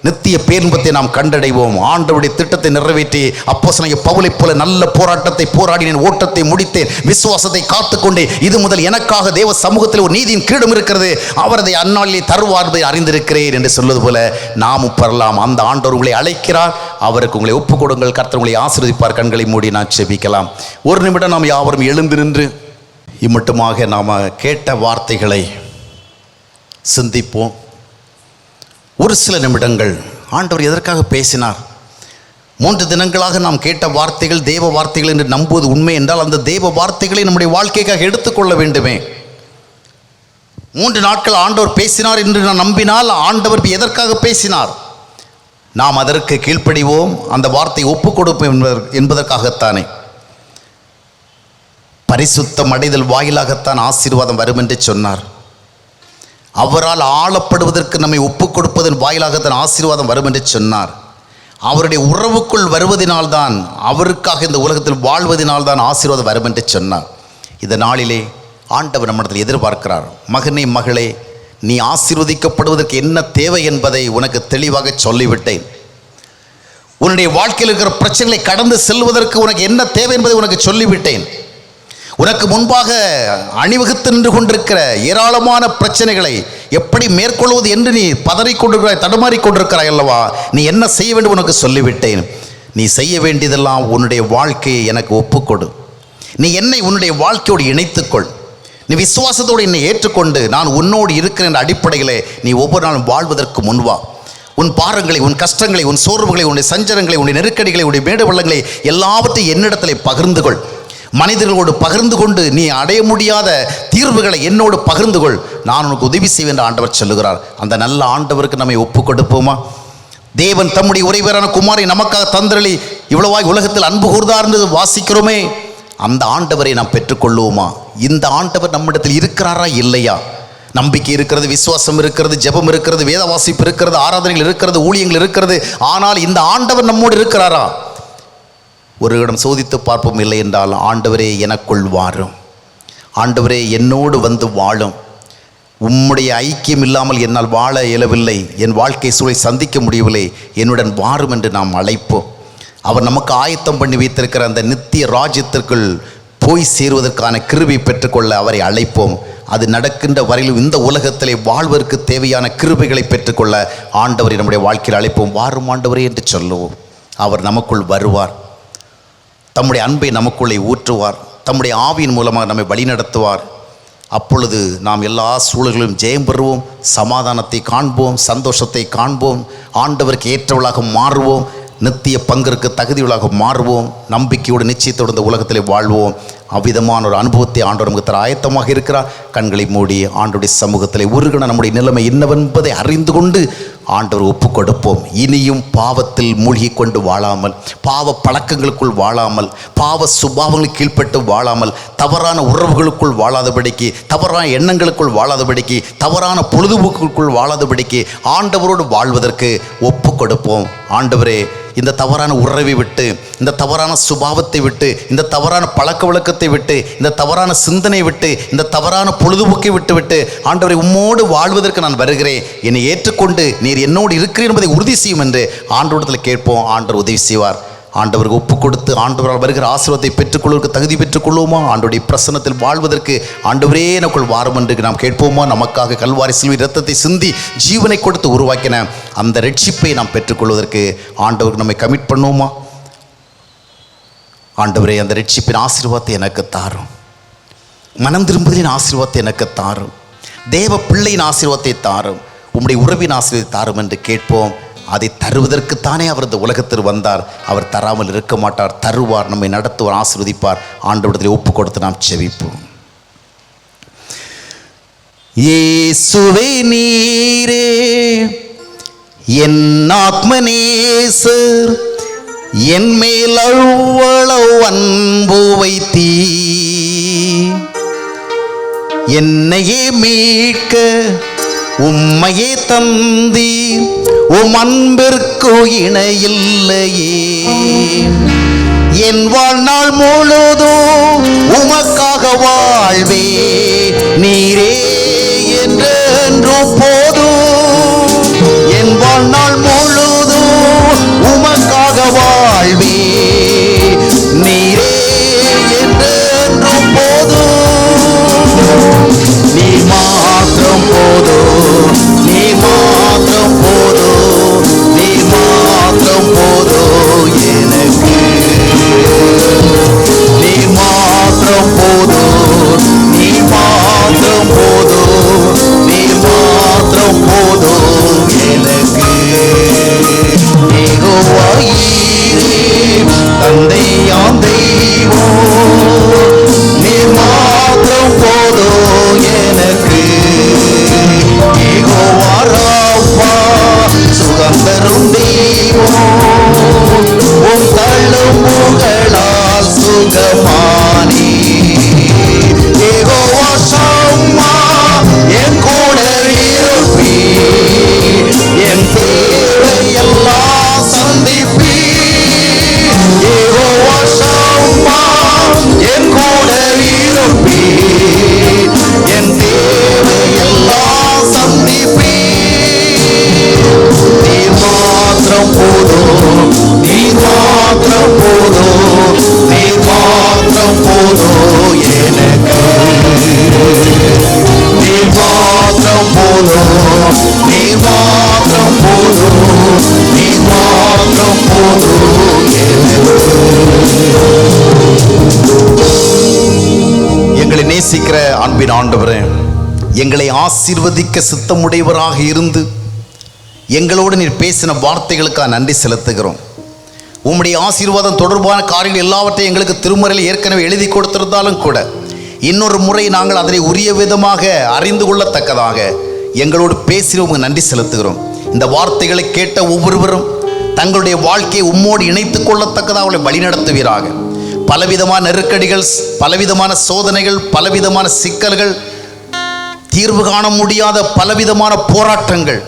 நித்திய பேரின்பத்தை நாம் கண்டடைவோம். ஆண்டவருடைய திட்டத்தை நிறைவேற்றி அப்போஸ்தலனாகிய பவுலைப் போல நல்ல போராட்டத்தை போராடினேன், ஓட்டத்தை முடித்தேன், விசுவாசத்தை காத்துக்கொண்டேன். இது முதல் எனக்காக தேவ சமூகத்தில் ஒரு நீதியின் கிரீடம் இருக்கிறது, அவர் அதை அந்நாளிலே தருவார் என்பதை அறிந்திருக்கிறேன் என்று சொல்வது போல நாமும் பெறலாம். அந்த ஆண்டவர் உங்களை அழைக்கிறார். அவருக்கு உங்களை ஒப்புக் கொடுங்கள். கர்த்தர் உங்களை ஆசீர்வதிப்பார். கண்களை மூடி நாம் ஜெபிக்கலாம். ஒரு நிமிடம் நாம் யாவரும் எழுந்து நின்று இம்மட்டுமாக நாம் கேட்ட வார்த்தைகளை சிந்திப்போம். ஒரு சில நிமிடங்கள் ஆண்டவர் எதற்காக பேசினார்? 3 தினங்களாக நாம் கேட்ட வார்த்தைகள் தேவ வார்த்தைகள் என்று நம்புவது உண்மை என்றால் அந்த தேவ வார்த்தைகளை நம்முடைய வாழ்க்கைக்காக எடுத்துக்கொள்ள வேண்டுமே. 3 நாட்கள் ஆண்டவர் பேசினார் என்று நான் நம்பினால் ஆண்டவர் எதற்காக பேசினார்? நாம் அதற்கு கீழ்ப்படிவோம், அந்த வார்த்தை ஒப்புக் கொடுப்போம் என்பதற்காகத்தானே. பரிசுத்தம் அடைதல் வாயிலாகத்தான் ஆசீர்வாதம் வரும் என்று சொன்னார். அவரால் ஆளப்படுவதற்கு நம்மை ஒப்புக் கொடுப்பதன் வாயிலாகத்தான் ஆசீர்வாதம் வரும் என்று சொன்னார். அவருடைய உறவுக்குள் வருவதனால்தான், அவருக்காக இந்த உலகத்தில் வாழ்வதனால்தான் ஆசீர்வாதம் வரும் என்று சொன்னார். இந்த நாளிலே ஆண்டவர் நம்மிடத்தில் எதிர்பார்க்கிறார். மகனே, மகளே, நீ ஆசீர்வதிக்கப்படுவதற்கு என்ன தேவை என்பதை உனக்கு தெளிவாக சொல்லிவிட்டேன். உன்னுடைய வாழ்க்கையில் இருக்கிற பிரச்சனைகளை கடந்து செல்வதற்கு உனக்கு என்ன தேவை என்பதை உனக்கு சொல்லிவிட்டேன். உனக்கு முன்பாக அணிவகுத்து நின்று கொண்டிருக்கிற ஏராளமான பிரச்சனைகளை எப்படி மேற்கொள்வது என்று நீ பதறிக்கொண்டிருக்கிறாய், தடுமாறி கொண்டிருக்கிறாய் அல்லவா? நீ என்ன செய்ய வேண்டும் உனக்கு சொல்லிவிட்டேன். நீ செய்ய வேண்டியதெல்லாம் உன்னுடைய வாழ்க்கையை எனக்கு ஒப்புக்கொடு. நீ என்னை உன்னுடைய வாழ்க்கையோடு இணைத்துக்கொள். நீ விசுவாசத்தோடு என்னை ஏற்றுக்கொண்டு நான் உன்னோடு இருக்கிற என்ற அடிப்படையில் நீ ஒவ்வொரு நாளும் வாழ்வதற்கு முன்வா. உன் பாரங்களை, உன் கஷ்டங்களை, உன் சோர்வுகளை, உன்னுடைய சஞ்சலங்களை, உன்னுடைய நெருக்கடிகளை, உன்னுடைய மேடு பள்ளங்களை எல்லாவற்றையும் என்னிடத்தில் பகிர்ந்து கொள். மனிதர்களோடு பகிர்ந்து கொண்டு நீ அடைய முடியாத தீர்வுகளை என்னோடு பகிர்ந்து கொள். நான் உனக்கு உதவி செய்வேன் என்று ஆண்டவர் சொல்லுகிறார். அந்த நல்ல ஆண்டவருக்கு நம்மை ஒப்புக் கொடுப்போமா? தேவன் தம்முடைய ஒரேபேறான குமாரை நமக்காக தந்தரளி இவ்வளவாய் உலகத்தில் அன்பு கூர்ந்தார் என்று வாசிக்கிறோமே, அந்த ஆண்டவரை நாம் பெற்றுக்கொள்வோமா? இந்த ஆண்டவர் நம்மிடத்தில் இருக்கிறாரா இல்லையா? நம்பிக்கை இருக்கிறது, விசுவாசம் இருக்கிறது, ஜெபம் இருக்கிறது, வேத வாசிப்பு இருக்கிறது, ஆராதனைகள் இருக்கிறது, ஊழியங்கள் இருக்கிறது. ஆனால் இந்த ஆண்டவர் நம்மோடு இருக்கிறாரா? ஒரு இடம் சோதித்து பார்ப்போம். இல்லை என்றால், ஆண்டவரே எனக்குள் வாரும், ஆண்டவரே என்னோடு வந்து வாழும், உம்முடைய ஐக்கியம் இல்லாமல் என்னால் வாழ இயலவில்லை, என் வாழ்க்கை சூழலை சந்திக்க முடியவில்லை, என்னுடன் வாரும் என்று நாம் அழைப்போம். அவர் நமக்கு ஆயத்தம் பண்ணி வைத்திருக்கிற அந்த நித்திய ராஜ்யத்திற்குள் போய் சேருவதற்கான கிருபை பெற்றுக்கொள்ள அவரை அழைப்போம். அது நடக்கின்ற வரையிலும் இந்த உலகத்திலே வாழ்வதற்கு தேவையான கிருபைகளை பெற்றுக்கொள்ள ஆண்டவரை நம்முடைய வாழ்க்கையில் அழைப்போம். வாரும் ஆண்டவரே என்று சொல்லுவோம். அவர் நமக்குள் வருவார், தம்முடைய அன்பை நமக்குள்ளே ஊற்றுவார், தம்முடைய ஆவியின் மூலமாக நம்மை வழிநடத்துவார். அப்பொழுது நாம் எல்லா சூழல்களிலும் ஜெயம் பெறுவோம், சமாதானத்தை காண்போம், சந்தோஷத்தை காண்போம், ஆண்டவருக்கு ஏற்றவளாக மாறுவோம், நித்திய பங்கிற்கு தகுதிகளாக மாறுவோம், நம்பிக்கையோடு நிச்சயத்தோடு இந்த உலகத்திலே வாழ்வோம். அவ்விதமான ஒரு அனுபவத்தை ஆண்டவர் நமக்கு தர ஆயத்தமாக இருக்கிறார். கண்களை மூடி ஆண்டவருடைய சமூகத்திலே உருகின நம்முடைய நிலைமை என்னவென்பதை அறிந்து கொண்டு ஆண்டவர் ஒப்பு கொடுப்போம். இனியும் பாவத்தில் மூழ்கி கொண்டு வாழாமல், பாவ பழக்கங்களுக்குள் வாழாமல், பாவ சுபாவங்களுக்கு கீழ்ப்பட்டு வாழாமல், தவறான உறவுகளுக்குள் வாழாதபடிக்கு, தவறான எண்ணங்களுக்குள் வாழாதபடிக்கு, தவறான பொழுதுபோக்குக்குள் வாழாதபடிக்கு ஆண்டவரோடு வாழ்வதற்கு ஒப்பு கொடுப்போம். ஆண்டவரே, இந்த தவறான உறவை விட்டு, இந்த தவறான சுபாவத்தை விட்டு, இந்த தவறான பழக்க வழக்கத்தை விட்டு, இந்த தவறான சிந்தனை விட்டு, இந்த தவறான பொழுதுபோக்கை விட்டு ஆண்டவரை உம்மோடு வாழ்வதற்கு நான் வருகிறேன், என்னை ஏற்றுக்கொண்டு நீர் என்னோடு இருக்கிறீர் என்பதை உறுதி செய்யும் என்று ஆண்டவரிடத்தில் கேட்போம். ஆண்டவர் உதவி செய்வார். ஆண்டவருக்கு ஒப்பு கொடுத்து ஆண்டவரால் வருகிற ஆசீர்வாதத்தை பெற்றுக்கொள்வதற்கு தகுதி பெற்றுக்கொள்வோமா? ஆண்டவருடைய பிரசன்னத்தில் வாழ்வதற்கு ஆண்டவரே எனக்குள் வாரும் என்று நாம் கேட்போமா? நமக்காக கல்வாரி சிலுவை இரத்தத்தை சிந்தி ஜீவனை கொடுத்து உருவாக்கின அந்த ரட்சிப்பை நாம் பெற்றுக்கொள்வதற்கு ஆண்டவருக்கு நம்மை கமிட் பண்ணுவோமா? ஆண்டவரே, அந்த ரட்சிப்பின் ஆசீர்வாதத்தை எனக்கு தாரும், மனம் திரும்புதலின் ஆசீர்வாதத்தை எனக்கு தாரும், தேவ பிள்ளையின் ஆசீர்வாதத்தை தாரும், உம்முடைய உறவின் ஆசீர்வாதத்தை தாரும் என்று கேட்போம். அதை தருவதற்குத்தானே அவர் இந்த உலகத்தில் வந்தார். அவர் தராமல் இருக்க மாட்டார், தருவார், நம்மை நடத்துவார், ஆசீர்வதிப்பார். ஆண்டவரிடத்தில் ஒப்பு கொடுத்து நாம் செபிப்போம். இயேசுவே நீரே என் ஆத்மநேசர், என் மேல் அவ்வளவு அன்பு வைத்தீ, என்னையே மீட்க உம்மையே தந்தீர், உம் அன்பிற்கு இணையில்லையே. என் வாழ்நாள் முழுதும் உமக்காக வாழ்வே, நீரே என்றென்றும் போதும். என் வாழ்நாள் முழுதும் உமக்காக வாழ்வே, நீரே என்றென்றும் போதும். நீ மாத்திரம் போதும், நீ மாத்திரம் போதும், நீ மாத்திரம் போதும் எனக்கு. நீ மாத்திரம் போதும், நீ மாத்திரம் போதும், நீ மாத்திரம் போதும் எனக்கு. யெகோவா ஈரே நேசிக்கிற அன்பின் ஆண்டவரே, எங்களை ஆசீர்வதிக்க சித்தமுடையவராக இருந்து எங்களோடு நீர் பேசின வார்த்தைகளுக்காக நன்றி செலுத்துகிறோம். உம்முடைய ஆசீர்வாதம் தொடர்பான காரியங்கள் எல்லாவற்றையும் எங்களுக்கு திருமறையில் ஏற்கனவே எழுதி கொடுத்திருந்தாலும் கூட இன்னொரு முறை நாங்கள் அதனை உரிய விதமாக அறிந்து கொள்ளத்தக்கதாக எங்களோடு பேசி உங்களுக்கு நன்றி செலுத்துகிறோம். இந்த வார்த்தைகளை கேட்ட ஒவ்வொருவரும் தங்களுடைய வாழ்க்கையை உம்மோடு இணைத்து கொள்ளத்தக்கதாக அவளை வழிநடத்துவீராக. பலவிதமான நெருக்கடிகள், பலவிதமான சோதனைகள், பலவிதமான சிக்கல்கள், தீர்வு காண முடியாத பலவிதமான போராட்டங்கள்,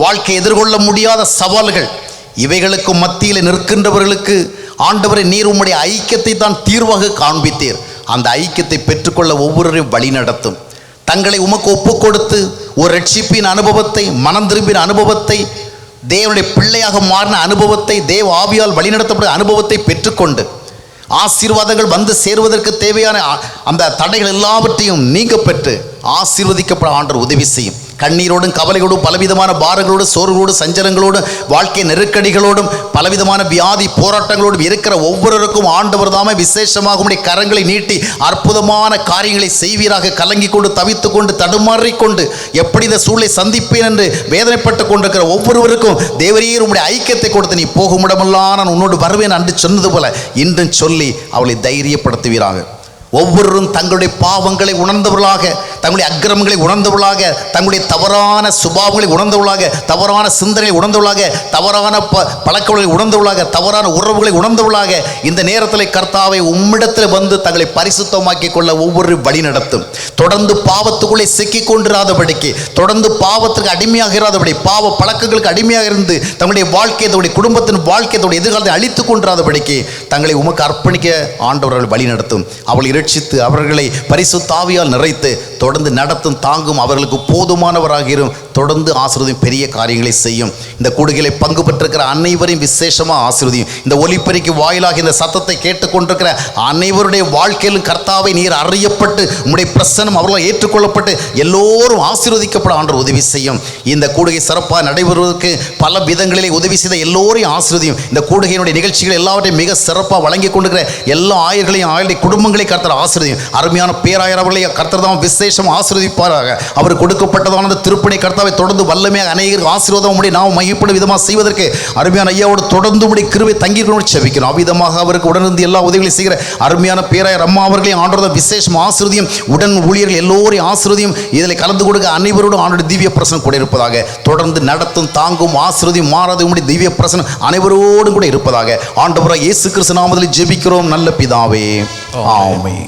வாழ்க்கை எதிர்கொள்ள முடியாத சவால்கள், இவைகளுக்கு மத்தியில் நிற்கின்றவர்களுக்கு ஆண்டவரை நீர் உம்முடைய ஐக்கியத்தை தான் தீர்வாக காண்பித்தீர். அந்த ஐக்கியத்தை பெற்றுக்கொள்ள ஒவ்வொருவரையும் வழி நடத்தும். தங்களை உமக்கு ஒப்பு கொடுத்து ஒரு ரட்சிப்பின் அனுபவத்தை, மனம் திரும்பின அனுபவத்தை, தேவனுடைய பிள்ளையாக மாறின அனுபவத்தை, தேவ ஆவியால் வழிநடத்தப்பட்ட அனுபவத்தை பெற்றுக்கொண்டு ஆசீர்வாதங்கள் வந்து சேருவதற்கு தேவையான அந்த தடைகள் எல்லாவற்றையும் நீங்க பெற்று ஆசீர்வதிக்கப்பட ஆண்டவர் உதவி செய்யும். கண்ணீரோடும் கவலையோடும் பலவிதமான பாரங்களோடும் சோர்வோடும் சஞ்சலங்களோடும் வாழ்க்கை நெருக்கடிகளோடும் பலவிதமான வியாதி போராட்டங்களோடும் இருக்கிற ஒவ்வொருவருக்கும் ஆண்டவர் தாமே விசேஷமாக உடைய கரங்களை நீட்டி அற்புதமான காரியங்களை செய்வீராக. கலங்கி கொண்டு தவித்து கொண்டு தடுமாறிக்கொண்டு எப்படி இந்த சூழலை சந்திப்பேன் என்று வேதனைப்பட்டு கொண்டிருக்கிற ஒவ்வொருவருக்கும் தேவரீர் உடைய ஐக்கியத்தை கொடுத்து நீ போகும் இடமெல்லாம் நான் உன்னோடு வருவேன் என்று சொன்னது போல இன்றும் சொல்லி அவளை தைரியப்படுத்துவீராக. ஒவ்வொருவரும் தங்களுடைய பாவங்களை உணர்ந்தவர்களாக, தங்களுடைய அக்கிரமங்களை உணர்ந்தவர்களாக, தங்களுடைய தவறான சுபாவங்களை உணர்ந்தவர்களாக, தவறான சிந்தனைகளை உணர்ந்தவர்களாக, தவறான பழக்கங்களை உணர்ந்தவர்களாக, தவறான உறவுகளை உணர்ந்தவர்களாக இந்த நேரத்தில் கர்த்தாவை உம்மிடத்தில் வந்து தங்களை பரிசுத்தமாக்கி கொள்ள ஒவ்வொரு வழி நடத்தும். தொடர்ந்து பாவத்துக்குள்ளே சிக்கிக் கொண்டிராதபடிக்கு, தொடர்ந்து பாவத்திற்கு அடிமையாக இராதபடி, பாவ பழக்கங்களுக்கு அடிமையாக இருந்து தங்களுடைய வாழ்க்கை, தங்களுடைய குடும்பத்தின் வாழ்க்கை, தங்களுடைய எதிர்காலத்தை அழித்துக் கொண்டிராதபடிக்கு தங்களை உமக்கு அர்ப்பணிக்க ஆண்டவர்கள் வழி நடத்தும். அவளை இரட்சித்து அவர்களை பரிசுத்த ஆவியால் நிறைத்து தொடர்ந்து நடத்தும், தாங்கும், அவர்களுக்கு போதுமானவராகிரும். தொடர்ந்து ஆசீர்வதியும், பெரிய காரியங்களை செய்யும். இந்த கூடுகளை பங்கு பெற்றிருக்கிற அனைவரையும் விசேஷமாக ஆசீர்வதியும். இந்த ஒலிபெருக்கி வாயிலாக இந்த சத்தத்தை கேட்டுக்கொண்டிருக்கிற அனைவருடைய வாழ்க்கையிலும் கர்த்தாவை நீர் அறியப்பட்டு உம்முடைய பிரசன்னம் அவர்களால் ஏற்றுக்கொள்ளப்பட்டு எல்லோரும் ஆசீர்வதிக்கப்பட ஆண்டவர் உதவி செய்யும். இந்த கூடுகை சிறப்பாக நடைபெறுவதற்கு பல விதங்களிலே உதவி செய்த எல்லோரையும் ஆசீர்வதியும். இந்த கூடுகையினுடைய நிகழ்ச்சிகள் எல்லாவற்றையும் மிக சிறப்பாக வழங்கி கொண்டிருக்கிற எல்லா ஆயர்களையும் ஆயுடைய குடும்பங்களை கர்த்தர் ஆசீர்வதியும். அருமையான பேராயர் அவர்களை கர்த்தர் தான் விசேஷம் ஆசீர்வதிப்பாராக. அவர் கொடுக்கப்பட்டதான திருப்பணி கர்த்தாவை தொடர்ந்து வல்லமையாக அநேகருக்கு ஆசீர்வாதம் உடைய நாம் மகிழ்ப்படும் விதமாக செய்வதற்கு அருமையான ஐயாவோடு தொடர்ந்து உடைய கிருபை தங்கியிருக்கணும் செபிக்கணும். அவ்விதமாக அவருக்கு உடனிருந்து எல்லா உதவிகளையும் செய்கிற அருமையான பேராயர் அம்மா அவர்களையும் ஆண்டவரை விசேஷம் ஆசீர்வதியும். உடன் ஊழியர்கள் எல்லோரையும் ஆசீர்வதியும். இதில் கலந்து கொடுக்க அனைவரோடும் ஆண்டோட திவ்ய பிரசனம் கூட இருப்பதாக. தொடர்ந்து நடத்தும், தாங்கும், ஆசீர்வதியும், மாறாத உடைய திவ்ய பிரசனம் அனைவரோடும் கூட இருப்பதாக. ஆண்டவராக இயேசு கிறிஸ்து நாமத்தில் ஜெபிக்கிறோம் நல்ல பிதாவே, ஆமென்.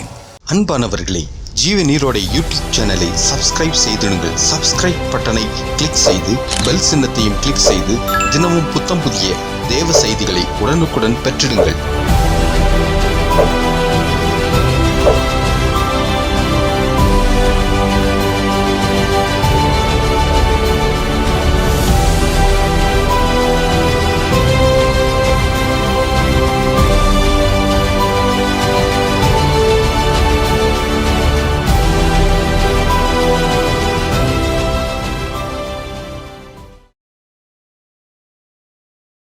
அன்பானவர்களே, ஜீவ நீரோட யூடியூப் சேனலை சப்ஸ்கிரைப் செய்திடுங்கள். சப்ஸ்கிரைப் பட்டனை கிளிக் செய்து பெல் சின்னத்தையும் கிளிக் செய்து தினமும் புத்தம் புதிய தேவ செய்திகளை உடனுக்குடன் பெற்றிடுங்கள்.